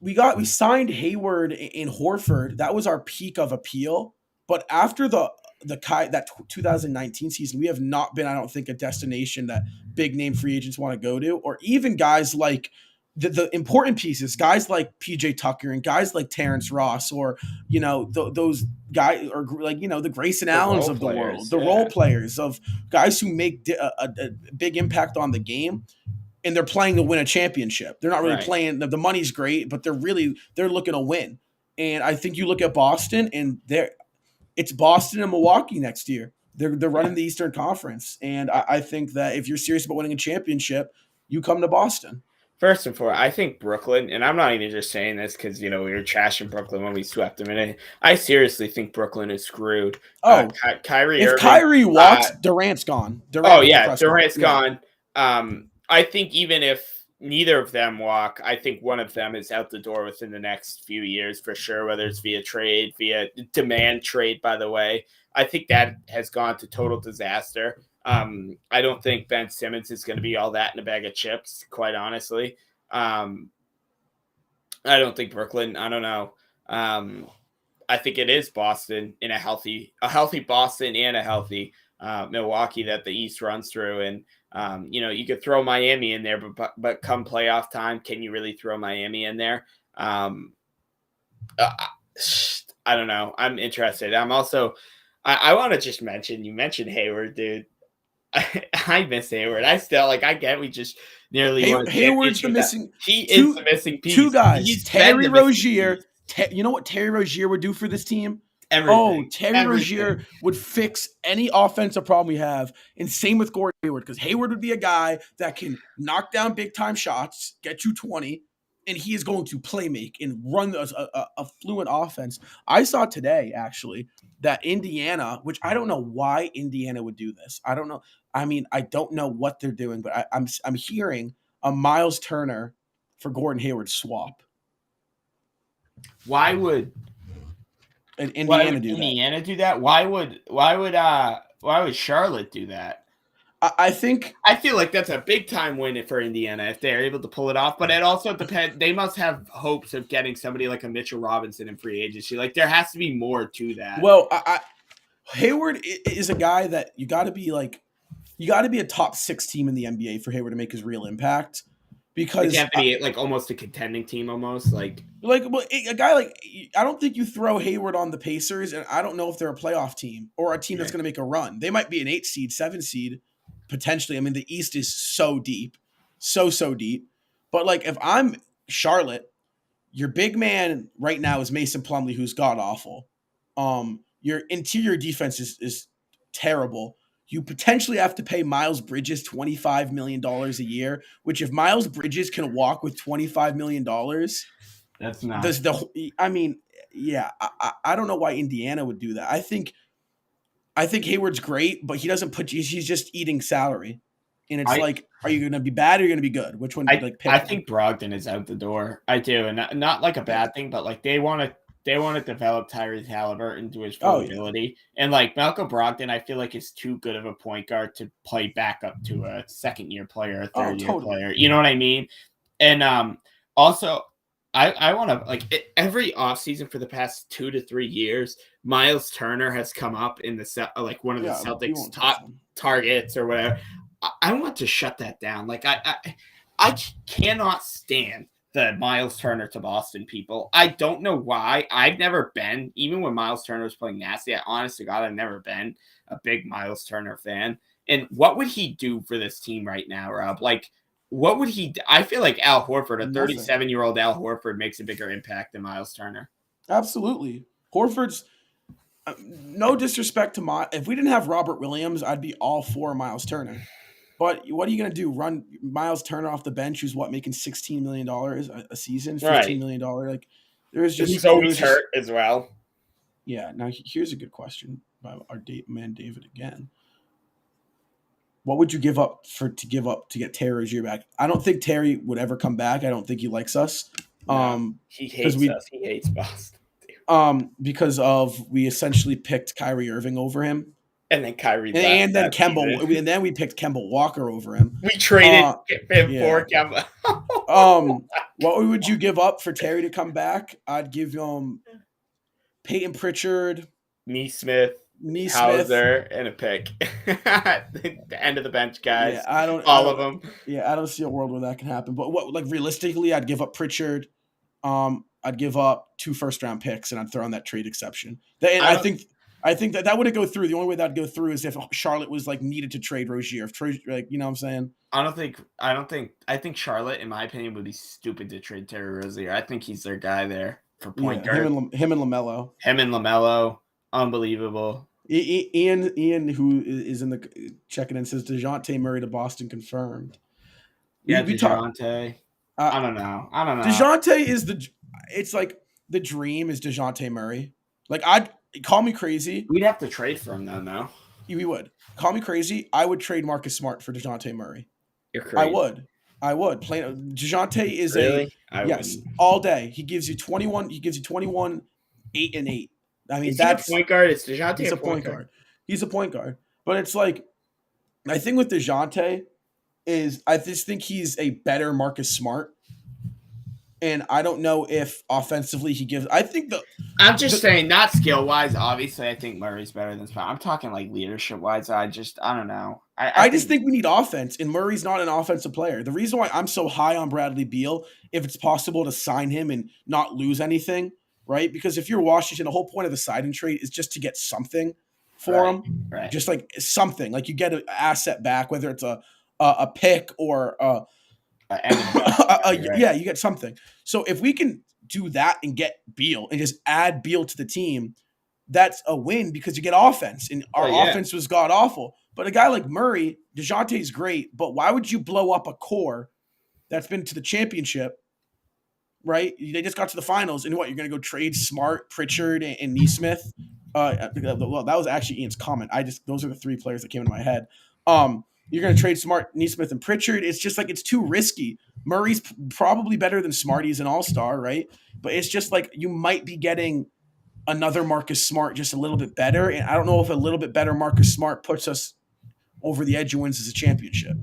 we signed Hayward in Horford. That was our peak of appeal. But after that 2019 season, we have not been, I don't think, a destination that big name free agents want to go to, or even guys like the important pieces, guys like PJ Tucker and guys like Terrence Ross, or those guys, or like the Grayson Allens of the world, the role players of guys who make a big impact on the game. And they're playing to win a championship. They're not really playing. The money's great, but they're looking to win. And I think you look at Boston, and it's Boston and Milwaukee next year. They're running the Eastern Conference, and I think that if you're serious about winning a championship, you come to Boston. First and foremost, I think Brooklyn, and I'm not even just saying this because we were trashing Brooklyn when we swept them in. I seriously think Brooklyn is screwed. Kyrie, if Irving, Kyrie walks, Durant's gone. Durant's gone. I think even if neither of them walk, I think one of them is out the door within the next few years for sure, whether it's via demand trade, by the way. I think that has gone to total disaster. I don't think Ben Simmons is going to be all that in a bag of chips, quite honestly. I don't think Brooklyn, I don't know. I think it is Boston in a healthy Boston and a healthy Milwaukee that the East runs through. And, you could throw Miami in there, but come playoff time, can you really throw Miami in there? I don't know. I'm interested. I'm also, I want to just mention, you mentioned Hayward, dude. I miss Hayward. I still I get we just nearly won. Hayward's the missing. He is the missing piece. Two guys. Terry Rozier. You know what Terry Rozier would do for this team? Everything. Terry Rozier would fix any offensive problem we have, and same with Gordon Hayward, because Hayward would be a guy that can knock down big time shots, get you 20, and he is going to play make and run a fluent offense. I saw today actually that Indiana, which I don't know why Indiana would do this. I don't know. I mean, I don't know what they're doing, but I'm hearing a Miles Turner for Gordon Hayward swap. Why would Indiana do that? Why would Charlotte do that? I feel like that's a big time win for Indiana if they're able to pull it off. But it also depends. They must have hopes of getting somebody like a Mitchell Robinson in free agency. Like there has to be more to that. Well, Hayward is a guy that you got to be a top 6 team in the NBA for Hayward to make his real impact. Because it can't be almost a contending team, almost a guy I don't think you throw Hayward on the Pacers, and I don't know if they're a playoff team or a team that's going to make a run. They might be an 8 seed, 7 seed, potentially. I mean, the East is so deep, so deep. But if I'm Charlotte, your big man right now is Mason Plumlee, who's god awful. Your interior defense is terrible. You potentially have to pay Miles Bridges $25 million a year, which if Miles Bridges can walk with $25 million, that's not. I don't know why Indiana would do that. I think Hayward's great, but he's just eating salary. And it's are you going to be bad or are you going to be good? Which one do you pick? I think Brogdon is out the door. I do. And not like a bad thing, but they want to develop Tyrese Halliburton to his full ability. And Malcolm Brogdon, I feel is too good of a point guard to play back up to a second-year player, a third-year player. You know what I mean? And also, I want to, every offseason for the past 2 to 3 years, Miles Turner has come up in the one of the Celtics top targets or whatever. I want to shut that down. I cannot stand the Miles Turner to Boston people. I don't know why. I've never been, even when Miles Turner was playing nasty, honest to God, I've never been a big Miles Turner fan. And what would he do for this team right now, Rob? What would he do? I feel like Al Horford, a 37-year-old Al Horford, makes a bigger impact than Miles Turner. Absolutely. Horford's, no disrespect to if we didn't have Robert Williams, I'd be all for Miles Turner. But what are you going to do? Run Miles Turner off the bench, who's making $16 million a season, $15 million? There's just he's always hurt as well. Yeah. Now here's a good question by our man David again. What would you give up to get Terry Rozier back? I don't think Terry would ever come back. I don't think he likes us. He hates us. He hates Boston. Because we essentially picked Kyrie Irving over him. And then Kyrie and then Kemba, and then we picked Kemba Walker over him. We traded him for Kemba. What would you give up for Terry to come back? I'd give him Peyton Pritchard, Nesmith, Nesmith, Hauser, and a pick. The end of the bench guys. Yeah, I don't. All of them. Yeah, I don't see a world where that can happen. But what, like realistically, I'd give up Pritchard. I'd give up 2 first-round picks, and I'd throw in that trade exception. And I think that wouldn't go through. The only way that'd go through is if Charlotte was like needed to trade Rozier. Like, you know what I'm saying? I think Charlotte, in my opinion, would be stupid to trade Terry Rozier. I think he's their guy there for point guard. Him and LaMelo. Unbelievable. Ian, who is in the checking in, says DeJounte Murray to Boston confirmed. Yeah, DeJounte. I don't know. DeJounte is it's like the dream is DeJounte Murray. Like, I'd call me crazy. We'd have to trade for him though. We would. Call me crazy. I would trade Marcus Smart for DeJounte Murray. You're crazy. I would. DeJounte is really? Yes, all day. He gives you 21. He gives you 21, 8 and 8. I mean, that's a point guard. It's DeJounte. He's a point guard. He's a point guard. But it's like, my thing with DeJounte is I just think he's a better Marcus Smart. And I don't know if offensively he gives. I'm just saying, not skill wise. Obviously, I think Murray's better than Smart. I'm talking like leadership wise. I don't know. I just think we need offense, and Murray's not an offensive player. The reason why I'm so high on Bradley Beal, if it's possible to sign him and not lose anything, right? Because if you're Washington, the whole point of the sign and trade is just to get something for him, right? Just like something, like you get an asset back, whether it's a pick or yeah, you get something. So if we can do that and get Beal and just add Beal to the team, that's a win because you get offense, and our offense was god awful. But a guy like Murray, DeJounte's great, but why would you blow up a core that's been to the championship, right? They just got to the finals, and what, you're going to go trade Smart, Pritchard, and Nesmith? Well, that was actually Ian's comment. Those are the 3 players that came into my head. You're going to trade Smart, Nesmith, and Pritchard. It's just like, it's too risky. Murray's probably better than Smart. He's an all-star, right? But it's just like, you might be getting another Marcus Smart just a little bit better. And I don't know if a little bit better Marcus Smart puts us over the edge and wins as a championship.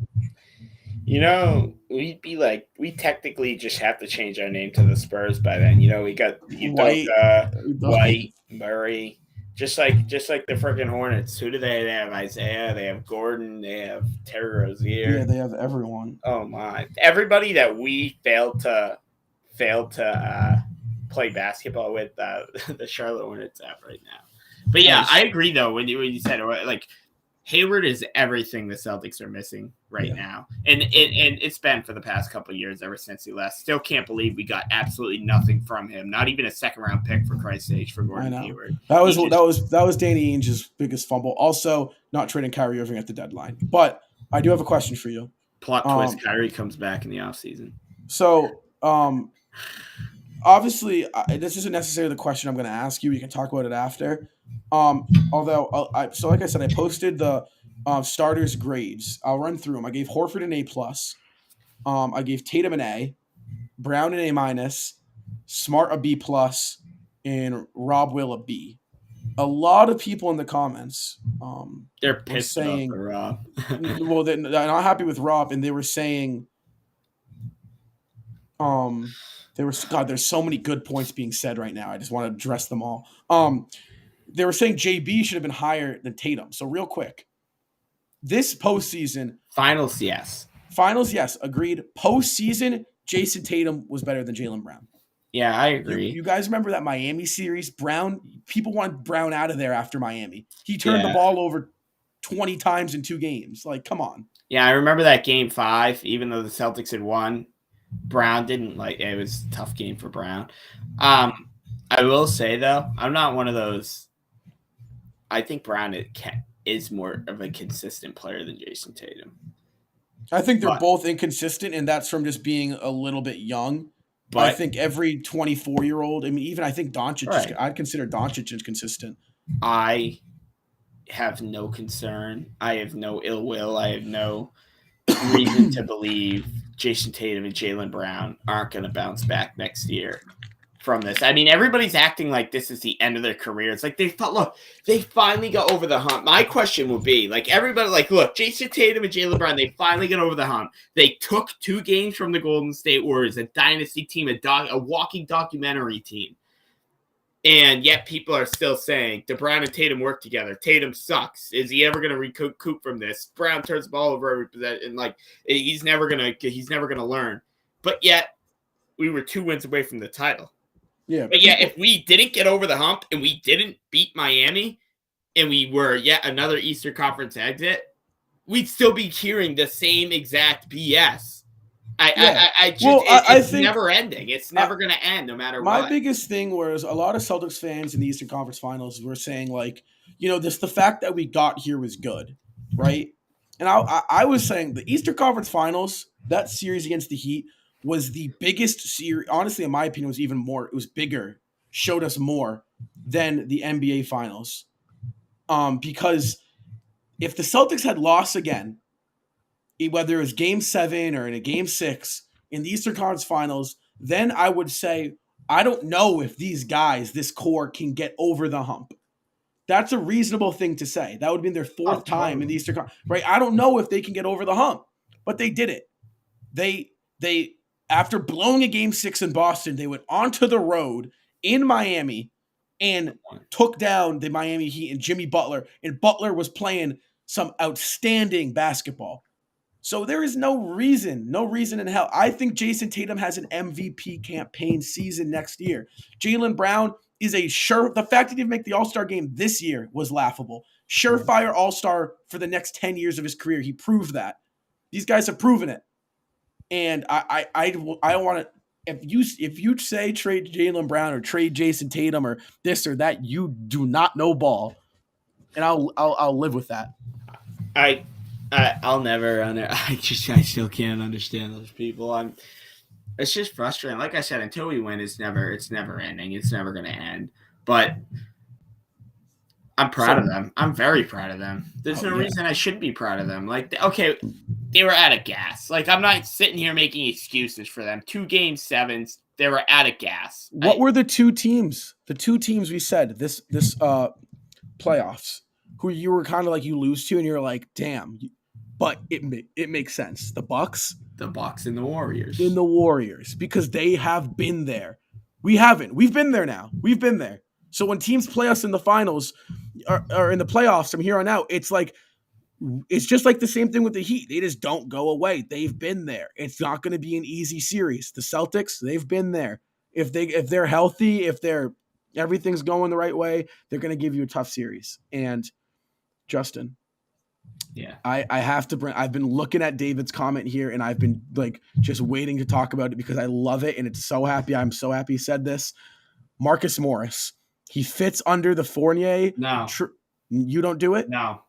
We technically just have to change our name to the Spurs by then. We got White, Murray, just like the freaking Hornets. Who do they have? Isaiah, they have Gordon, they have Terry Rozier. Yeah, they have everyone. Oh my! Everybody that we failed to play basketball with, the Charlotte Hornets have right now. But yeah, I agree though when you said, like, Hayward is everything the Celtics are missing right now. And it's been for the past couple of years, ever since he left. Still can't believe we got absolutely nothing from him. Not even a second-round pick, for Christ's sake, for Gordon Hayward. That was Danny Ainge's biggest fumble. Also, not trading Kyrie Irving at the deadline. But I do have a question for you. Plot twist, Kyrie comes back in the offseason. So, obviously, this isn't necessarily the question I'm going to ask you. We can talk about it after. Although, like I said, I posted the starters' grades. I'll run through them. I gave Horford an A+. I gave Tatum an A, Brown an A-, Smart a B+, and Rob Will a B. A lot of people in the comments, they're pissed saying, off Rob. Well, they're not happy with Rob, and they were saying, there's so many good points being said right now. I just want to address them all. They were saying JB should have been higher than Tatum. So real quick, this postseason. Finals, yes. Agreed. Postseason, Jason Tatum was better than Jaylen Brown. Yeah, I agree. You guys remember that Miami series? People wanted Brown out of there after Miami. He turned the ball over 20 times in 2 games. Like, come on. Yeah, I remember that game 5, even though the Celtics had won. Brown didn't it was a tough game for Brown. I will say, though, I'm not one of those. I think Brown is more of a consistent player than Jason Tatum. I think they're both inconsistent, and that's from just being a little bit young. But I think every 24-year-old, even I think Doncic, I'd consider Doncic inconsistent. I have no concern. I have no ill will. I have no reason to believe Jason Tatum and Jaylen Brown aren't going to bounce back next year. from this. I mean, everybody's acting like this is the end of their career. It's like they finally got over the hump. My question would be, like, everybody, like, look, Jason Tatum and Jaylen Brown, they finally got over the hump. They took 2 games from the Golden State Warriors, a dynasty team, a walking documentary team. And yet people are still saying DeBron and Tatum work together. Tatum sucks. Is he ever going to recoup from this? Brown turns the ball over every possession, and like he's never gonna learn. But yet we were 2 wins away from the title. Yeah. But yeah, if we didn't get over the hump and we didn't beat Miami, and we were yet another Eastern Conference exit, we'd still be hearing the same exact BS. It's never ending. It's never going to end no matter what. My biggest thing was a lot of Celtics fans in the Eastern Conference Finals were saying, like, the fact that we got here was good, right? And I was saying the Eastern Conference Finals, that series against the Heat, was the biggest series. Honestly, in my opinion, it was bigger, showed us more than the NBA Finals. Because if the Celtics had lost again, whether it was Game 7 or in a Game 6 in the Eastern Conference Finals, then I would say, I don't know if these guys, this core, can get over the hump. That's a reasonable thing to say. That would have been their 4th time in the Eastern Conference, right? I don't know if they can get over the hump, but they did it. They after blowing a Game 6 in Boston, they went onto the road in Miami and took down the Miami Heat and Jimmy Butler, and Butler was playing some outstanding basketball. So there is no reason in hell. I think Jason Tatum has an MVP campaign season next year. Jaylen Brown is the fact he didn't make the All-Star game this year was laughable. Surefire All-Star for the next 10 years of his career. He proved that. These guys have proven it. And I want to, if you say trade Jaylen Brown or trade Jason Tatum or this or that, you do not know ball. And I'll live with that. I'll never I still can't understand those people. It's just frustrating. Like I said, until we win, it's never ending. It's never going to end. But I'm proud of them. I'm very proud of them. There's no reason I shouldn't be proud of them. Like, okay, they were out of gas. Like, I'm not sitting here making excuses for them. 2 Game 7s, they were out of gas. What were the 2 teams? The 2 teams we said this playoffs, who you were kind of like you lose to, and you're like, damn. But it makes sense. The Bucks and the Warriors. In the Warriors, because they have been there. We haven't. We've been there now. We've been there. So when teams play us in the finals or in the playoffs from here on out, it's just like the same thing with the Heat. They just don't go away. They've been there. It's not going to be an easy series. The Celtics, they've been there. If they're healthy, if everything's going the right way, they're going to give you a tough series. And Justin, yeah, I have to bring. I've been looking at David's comment here, and I've been like just waiting to talk about it because I love it, and I'm so happy he said this. Marcus Morris, he fits under the Fournier. No, you don't do it. No,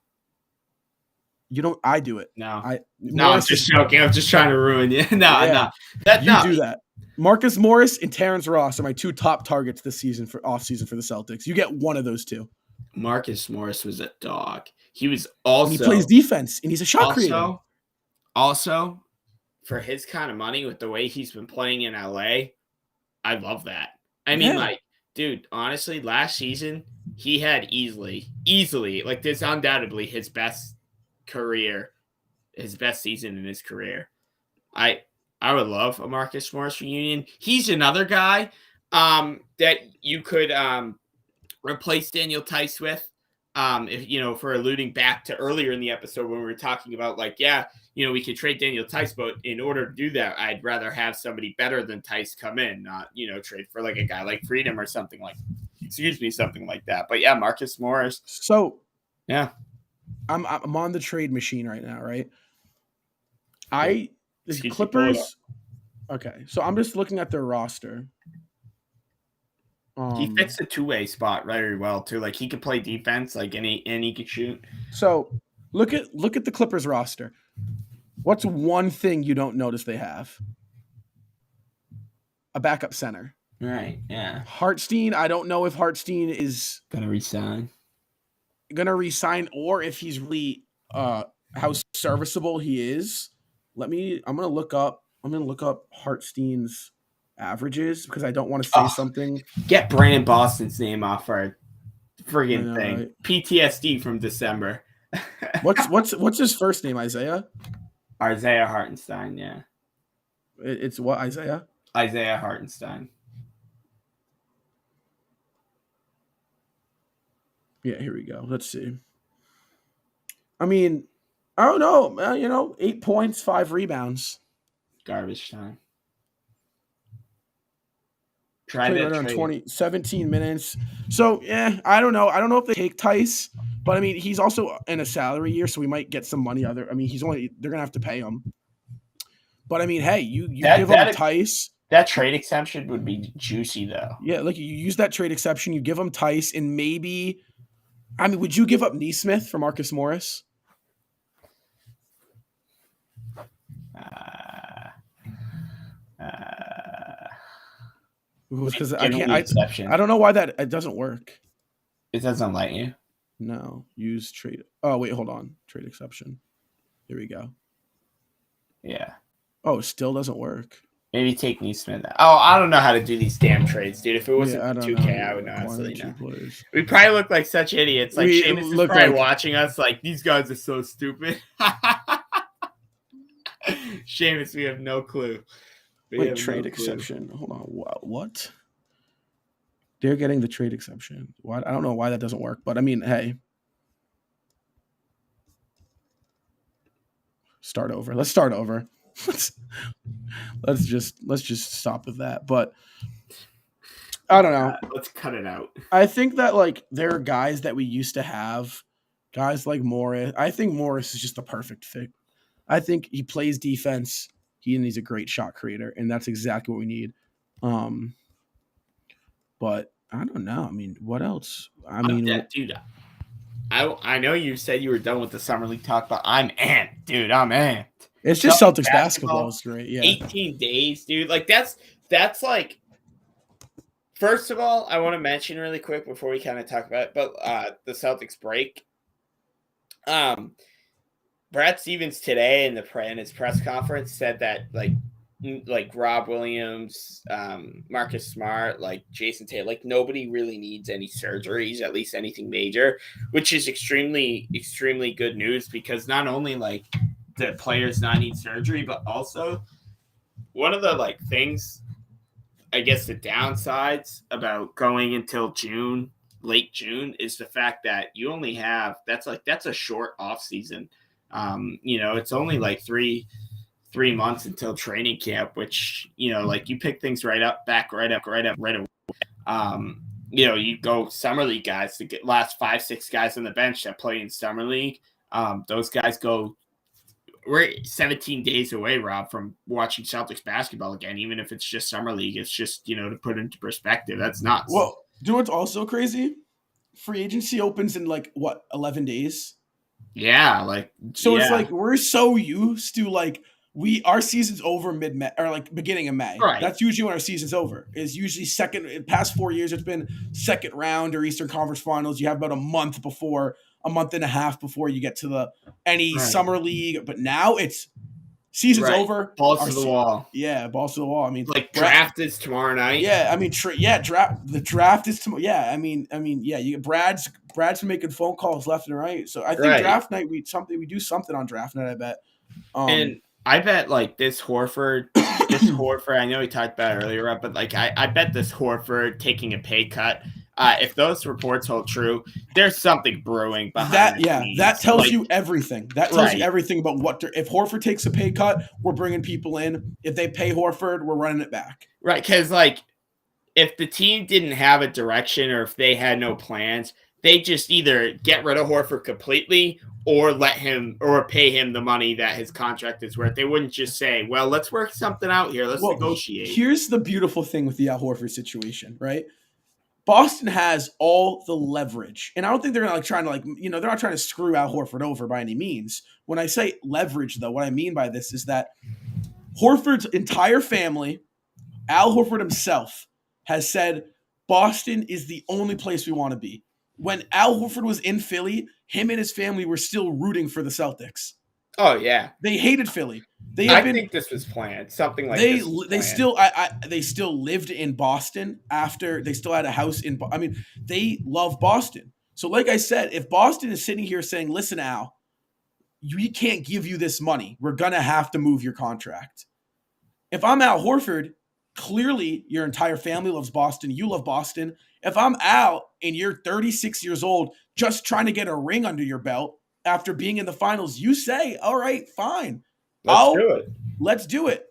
you don't. I do it. No, I'm just joking. I'm just trying to ruin you. No. Do that. Marcus Morris and Terrence Ross are my 2 top targets this season for offseason for the Celtics. You get one of those 2. Marcus Morris was a dog. He was also... And he plays defense, and he's a shot creator. Also, for his kind of money, with the way he's been playing in LA, I love that. I mean, dude, honestly, last season, he had easily, like, this undoubtedly his best season in his career. I would love a Marcus Morris reunion. He's another guy that you could replace Daniel Tice with. If for alluding back to earlier in the episode when we were talking about we could trade Daniel Tice, but in order to do that, I'd rather have somebody better than Tice come in, not trade for like a guy like Freedom or something like that. But yeah, Marcus Morris. So yeah, I'm on the trade machine right now, right? The Clippers. Okay, so I'm just looking at their roster. He fits the 2-way spot very well too. Like he could play defense, and he could shoot. So look at the Clippers roster. What's one thing you don't notice they have? A backup center. Right. Yeah. Hartstein. I don't know if Hartstein is gonna resign, or if he's really how serviceable he is. I'm gonna look up Hartstein's averages because I don't want to say something. Get Brandon Boston's name off our friggin' thing. Right? PTSD from December. What's his first name? Isaiah? Isaiah Hartenstein, yeah. It's what, Isaiah? Isaiah Hartenstein. Yeah, here we go. Let's see. I mean, I don't know. 8 points, 5 rebounds. Garbage time. Played right around 17 minutes. So, yeah, I don't know. I don't know if they take Tice, but I mean, he's also in a salary year, so we might get some money other. I mean, they're going to have to pay him. But I mean, hey, you give him Tice. That trade exception would be juicy, though. Yeah, like you use that trade exception, you give him Tice, and maybe, I mean, would you give up Neesmith for Marcus Morris? Because I don't know why that it doesn't work. It doesn't let you. No, use trade. Oh wait, hold on. Trade exception. Here we go. Yeah. Oh, it still doesn't work. Maybe take Neesmith. Oh, I don't know how to do these damn trades, dude. If it wasn't 2K, I would know. We probably look like such idiots. Like Seamus is probably watching us like, these guys are so stupid. Seamus, we have no clue. Wait, trade exception. Hold on. What? They're getting the trade exception. Why? I don't know why that doesn't work, but I mean, hey. Start over. Let's start over. Let's just stop with that. But I don't know. Let's cut it out. I think that like there are guys that we used to have, guys like Morris. I think Morris is just the perfect fit. I think he plays defense. He's a great shot creator, and that's exactly what we need. But I don't know. I mean, what else? Dude, I know you said you were done with the summer league talk, but I'm amped, dude. I'm amped. It's just Celtics basketball is great. Yeah, 18 days, dude. Like that's like. First of all, I want to mention really quick before we kind of talk about it, but the Celtics break. Brad Stevens today in his press conference said that like Rob Williams, Marcus Smart, like Jason Taylor, like nobody really needs any surgeries, at least anything major, which is extremely, extremely good news because not only like the players not need surgery, but also one of the like things, I guess the downsides about going until June, late June, is the fact that you only have that's a short off season. It's only like three months until training camp, which, like you pick things right up. You go summer league guys to get last 5-6 guys on the bench that play in summer league. Those guys we're 17 days away, Rob, from watching Celtics basketball again, even if it's just summer league. It's just, to put into perspective, that's nuts. Well, do you know what's also crazy? Free agency opens in 11 days. Yeah, it's like we're so used to our season's over mid-May or beginning of May. Right. That's usually when our season's over. It's usually past 4 years, it's been second round or Eastern Conference Finals. You have about a month and a half before you get to any summer league. But now it's season's over. Balls to the wall. Yeah, balls to the wall. I mean, draft is tomorrow night. Yeah, I mean, the draft is tomorrow. Yeah, I mean, yeah. You get Brad's been making phone calls left and right. So I think draft night we do something on draft night. I bet. And I bet this Horford, I know we talked about it earlier, but I bet this Horford taking a pay cut. If those reports hold true, there's something brewing behind that. Yeah, that tells you everything. That tells you everything about if Horford takes a pay cut, we're bringing people in. If they pay Horford, we're running it back. Right, because if the team didn't have a direction or if they had no plans, they just either get rid of Horford completely or let him or pay him the money that his contract is worth. They wouldn't just say, well, let's work something out here. Let's negotiate. Here's the beautiful thing with the Al Horford situation, right? Boston has all the leverage. And I don't think they're they're not trying to screw Al Horford over by any means. When I say leverage, though, what I mean by this is that Horford's entire family, Al Horford himself, has said Boston is the only place we want to be. When Al Horford was in Philly, him and his family were still rooting for the Celtics. Oh yeah, They hated Philly. I think this was planned. Something like this was planned. they still lived in Boston after they still had a house in. I mean, they love Boston. So, like I said, if Boston is sitting here saying, "Listen, Al, we can't give you this money. We're gonna have to move your contract." If I'm Al Horford, clearly your entire family loves Boston. You love Boston. If I'm Al and you're 36 years old, just trying to get a ring under your belt after being in the finals, you say, "All right, fine. Let's do it.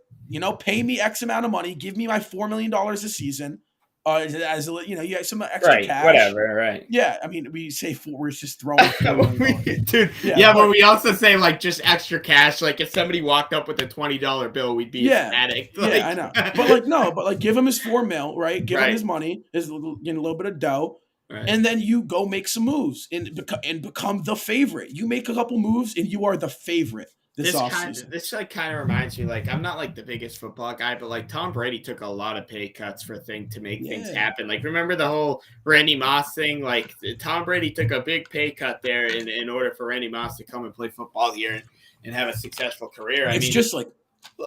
Pay me X amount of money. Give me my $4 million a season. As you get some extra cash. Whatever, right? Yeah, I mean, we say we're just throwing $4 million. Dude, but we also say like just extra cash. Like if somebody walked up with a $20 bill, we'd be ecstatic. Yeah, I know. But give him his $4 million, right? Give him his money, his a little bit of dough. Right. And then you go make some moves and become the favorite. You make a couple moves and you are the favorite. This kind of reminds me, like, I'm not like the biggest football guy, but like Tom Brady took a lot of pay cuts to make things happen. Like, remember the whole Randy Moss thing? Like, Tom Brady took a big pay cut there in order for Randy Moss to come and play football here and have a successful career. It's just like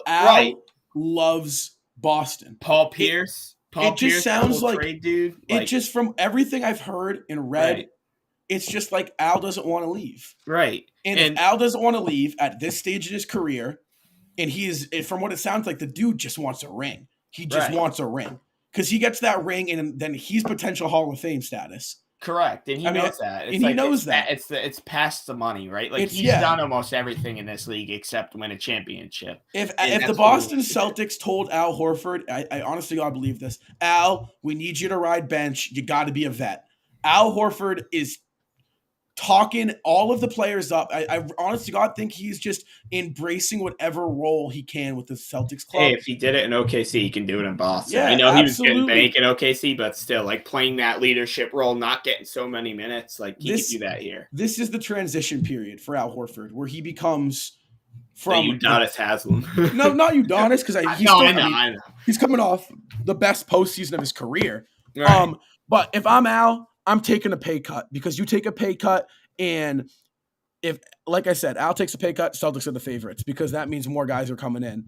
Al loves Boston. Paul Pierce. It just sounds like trade, dude. It just from everything I've heard and read. Right. It's just like Al doesn't want to leave. Right. And if Al doesn't want to leave at this stage in his career, and from what it sounds like, the dude just wants a ring. He just wants a ring. Because he gets that ring, and then he's potential Hall of Fame status. Correct. And he knows that. He knows that. It's past the money, right? Like, he's done almost everything in this league except win a championship. If the Boston Celtics told Al Horford, I honestly God believe this, Al, we need you to ride bench. You got to be a vet. Al Horford is talking all of the players up. I honestly God think he's just embracing whatever role he can with the Celtics club. Hey, if he did it in OKC, he can do it in Boston. Yeah, I know he was getting bank in OKC, but still, like, playing that leadership role, not getting so many minutes, like, he can do that here. This is the transition period for Al Horford, where he becomes from Udonis Haslem. No, not Udonis, because I know. He's coming off the best postseason of his career. Right. But if I'm Al, I'm taking a pay cut because you take a pay cut, and if, like I said, Al takes a pay cut, Celtics are the favorites because that means more guys are coming in.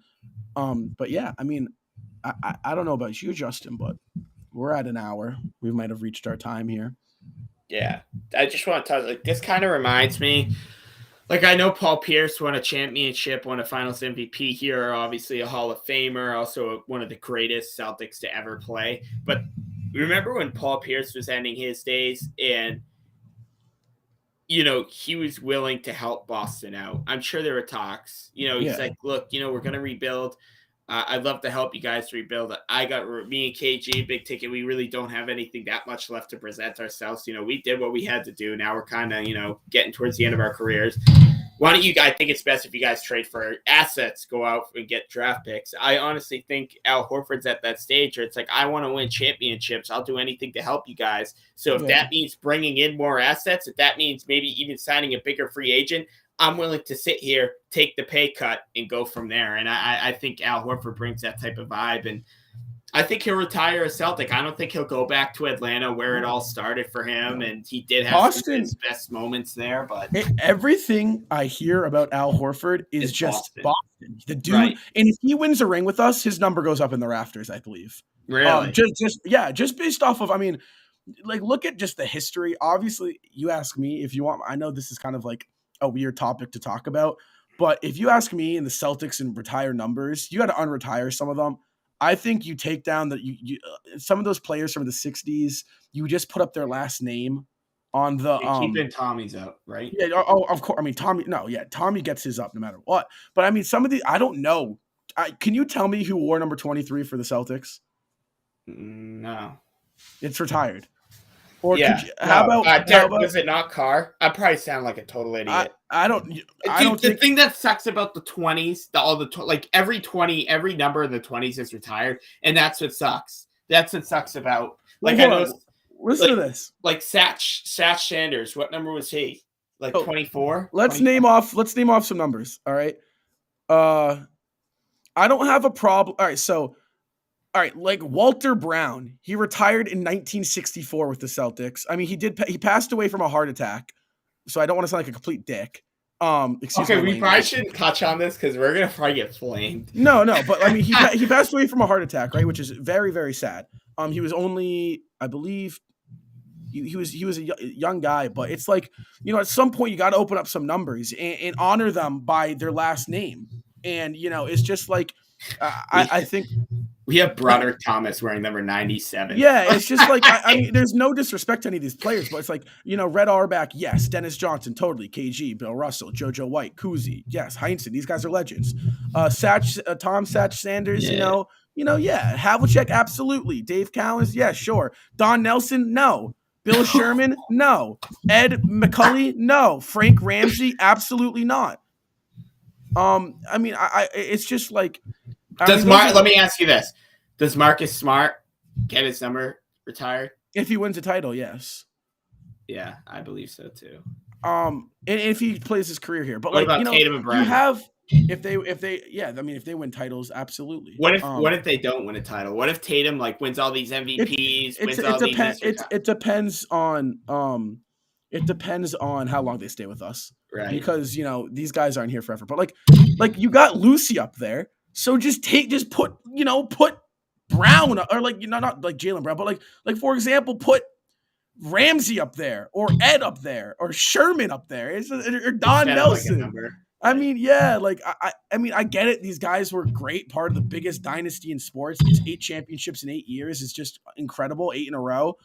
But yeah, I mean, I don't know about you, Justin, but we're at an hour. We might have reached our time here. Yeah, I just want to tell you, like, this kind of reminds me. Like, I know Paul Pierce won a championship, won a Finals MVP here, obviously a Hall of Famer, also one of the greatest Celtics to ever play. But remember when Paul Pierce was ending his days and, he was willing to help Boston out. I'm sure there were talks. He's like, look, we're going to rebuild. I'd love to help you guys rebuild. I got me and KG, big ticket. We really don't have anything that much left to present ourselves. We did what we had to do. Now we're kind of, getting towards the end of our careers. Why don't you guys think it's best if you guys trade for assets, go out and get draft picks? I honestly think Al Horford's at that stage where it's like, I want to win championships. I'll do anything to help you guys. So if that means bringing in more assets, if that means maybe even signing a bigger free agent, I'm willing to sit here, take the pay cut, and go from there. And I think Al Horford brings that type of vibe. And I think he'll retire a Celtic. I don't think he'll go back to Atlanta where it all started for him. And he did have some of his best moments there. But everything I hear about Al Horford is just Boston. The dude, and if he wins a ring with us, his number goes up in the rafters, I believe. Really? Just based off of, I mean, like, look at just the history. Obviously, you ask me if you want. I know this is kind of like a weird topic to talk about, but if you ask me in the Celtics and retire numbers, you got to unretire some of them. I think you take down some of those players from the 60s, you just put up their last name on the keeping Tommy's up, right? Yeah, of course. I mean, Tommy gets his up no matter what. But I mean, some of the I don't know. Can you tell me who wore number 23 for the Celtics? No. It's retired. Or how about was it not Carr? I probably sound like a total idiot. I don't think the thing that sucks about the 20s, every number in the 20s is retired, and that's what sucks. That's what sucks about. Like, listen to this. Like Satch Sanders, what number was he? Like 24? Let's name off some numbers. All right. I don't have a problem. All right, like Walter Brown, he retired in 1964 with the Celtics. I mean, he passed away from a heart attack, so I don't want to sound like a complete dick. Excuse Okay, my we language. probably shouldn't touch on this because we're gonna probably get flamed. No, but I mean, he passed away from a heart attack, right? Which is very, very sad. He was only, I believe, he was a young guy, but it's like, at some point you got to open up some numbers and honor them by their last name, and it's just like, I think. We have Broderick Thomas wearing number 97. Yeah, it's just like, I mean, there's no disrespect to any of these players, but it's like, Red Auerbach, yes. Dennis Johnson, totally. KG, Bill Russell, JoJo White, Kuzi, yes. Heinsohn, these guys are legends. Tom Satch Sanders, yeah. Havlicek, absolutely. Dave Cowens, yeah, sure. Don Nelson, no. Bill Sherman, no. Ed McCulley, no. Frank Ramsey, absolutely not. I mean, it's just like, let me ask you this. Does Marcus Smart get his number retired? If he wins a title, yes. Yeah, I believe so too. And if he plays his career here. But what about Tatum and Brown? You have if they win titles, absolutely. What if they don't win a title? What if Tatum wins all these MVPs, it depends on how long they stay with us. Right. Because these guys aren't here forever. But like you got Lucy up there. So just put Brown, or not like Jaylen Brown, but like for example, put Ramsey up there, or Ed up there, or Sherman up there, or Don Nelson. I mean, yeah, I mean, I get it. These guys were great, part of the biggest dynasty in sports. It's 8 championships in 8 years. It's just incredible, 8 in a row.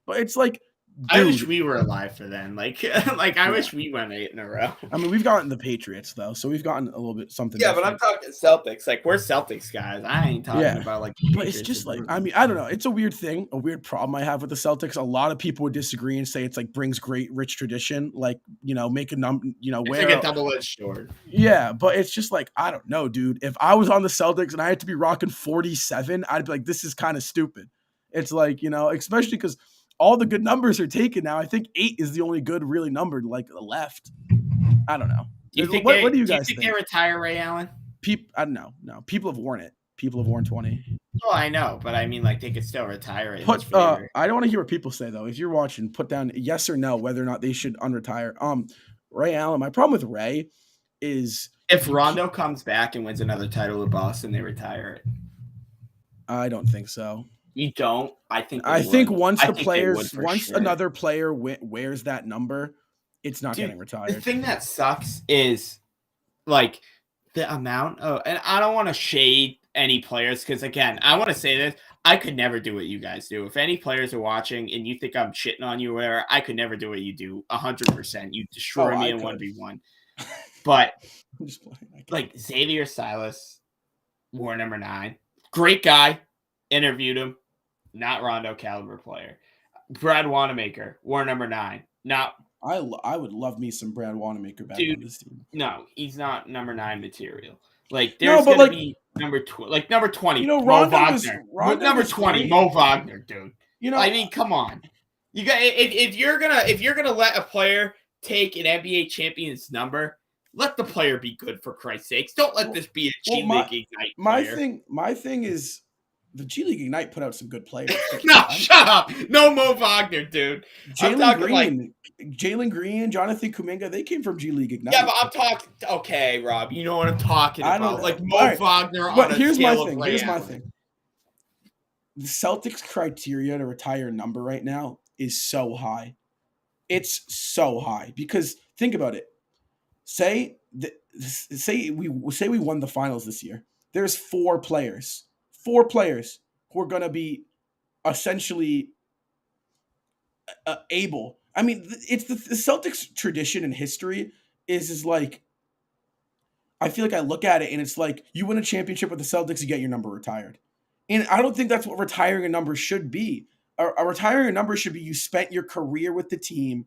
But it's like, dude, I wish we were alive for then. I wish we went 8 in a row. I mean, we've gotten the Patriots though, so we've gotten a little bit something. Yeah, different. but I'm talking Celtics. We're Celtics guys. I ain't talking about But it's just I mean, I don't know. It's a weird thing, a weird problem I have with the Celtics. A lot of people would disagree and say it's brings great rich tradition, make a number, it's like a double-edged sword. Yeah, but it's just I don't know, dude. If I was on the Celtics and I had to be rocking 47, I'd be like, this is kind of stupid. It's especially because all the good numbers are taken now. I think 8 is the only good really numbered left. I don't know. What do you guys think? They retire Ray Allen? I don't know. No, people have worn it. People have worn 20. Oh, I know, but I mean, they could still retire it. I don't want to hear what people say though. If you're watching, put down yes or no whether or not they should unretire. Ray Allen. My problem with Ray is if Rondo comes back and wins another title with Boston, they retire it. I don't think so. You don't? I think once another player wears that number, it's not getting retired. The thing that sucks is the amount of, and I don't want to shade any players because again, I want to say this, I could never do what you guys do. If any players are watching and you think I'm shitting on you or whatever, I could never do what you do 100%. You destroy me in 1v1. But Xavier Silas, war number 9, great guy, interviewed him. Not Rondo caliber player. Brad Wanamaker, war number 9. Not. I would love me some Brad Wanamaker back on this team. No, he's not number 9 material. There's gonna be number 20. Mo Wagner. Number 20, Mo Wagner, dude. I mean, come on. You got if you're gonna let a player take an NBA champion's number, let the player be good for Christ's sakes. Don't let this be a G League Ignite player. My thing is. The G League Ignite put out some good players. No, shut up. No Mo Wagner, dude. Jalen Green, Jonathan Kuminga, they came from G League Ignite. Yeah, but I'm talking. Okay, Rob, you know what I'm talking about. Mo Wagner on here's my thing. The Celtics' criteria to retire a number right now is so high. It's so high because think about it. Say we won the finals this year. There's 4 players who are going to be essentially able. I mean, it's the Celtics tradition and history is I feel like I look at it and it's you win a championship with the Celtics, you get your number retired. And I don't think that's what retiring a number should be. A retiring a number should be you spent your career with the team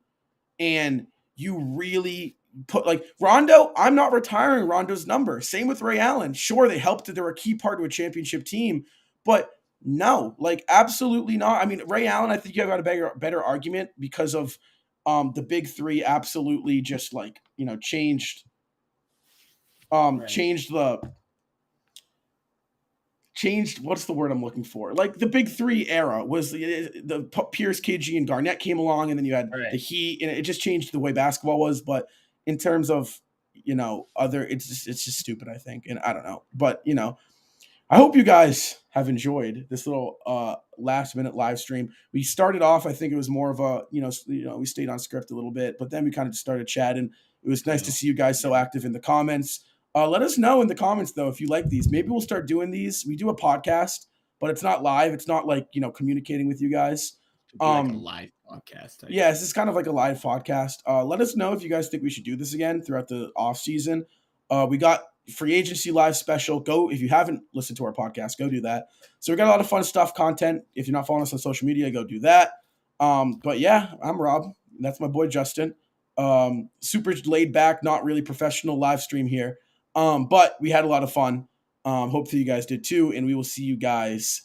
and you really put Rondo, I'm not retiring Rondo's number. Same with Ray Allen. Sure, they helped that they're a key part of a championship team, but no, absolutely not. I mean, Ray Allen, I think you have got a better argument because of the big 3 absolutely just changed what's the word I'm looking for? The big 3 era was the Pierce, KG, and Garnett came along, and then you had the Heat, and it just changed the way basketball was. But in terms of it's just stupid, I think. And I don't know. But, I hope you guys have enjoyed this little last minute live stream. We started off, I think it was more of a, we stayed on script a little bit, but then we kind of just started chatting. It was nice to see you guys so active in the comments. Let us know in the comments, though, if you like these. Maybe we'll start doing these. We do a podcast, but it's not live. It's not like, communicating with you guys. Like a live podcast. Yeah, this is kind of like a live podcast. Let us know if you guys think we should do this again throughout the off season. We got free agency live special. Go, if you haven't listened to our podcast, go do that. So we got a lot of fun stuff, content. If you're not following us on social media, go do that. But yeah, I'm Rob. That's my boy Justin. Super laid back, not really professional live stream here. But we had a lot of fun. Hopefully you guys did too, and we will see you guys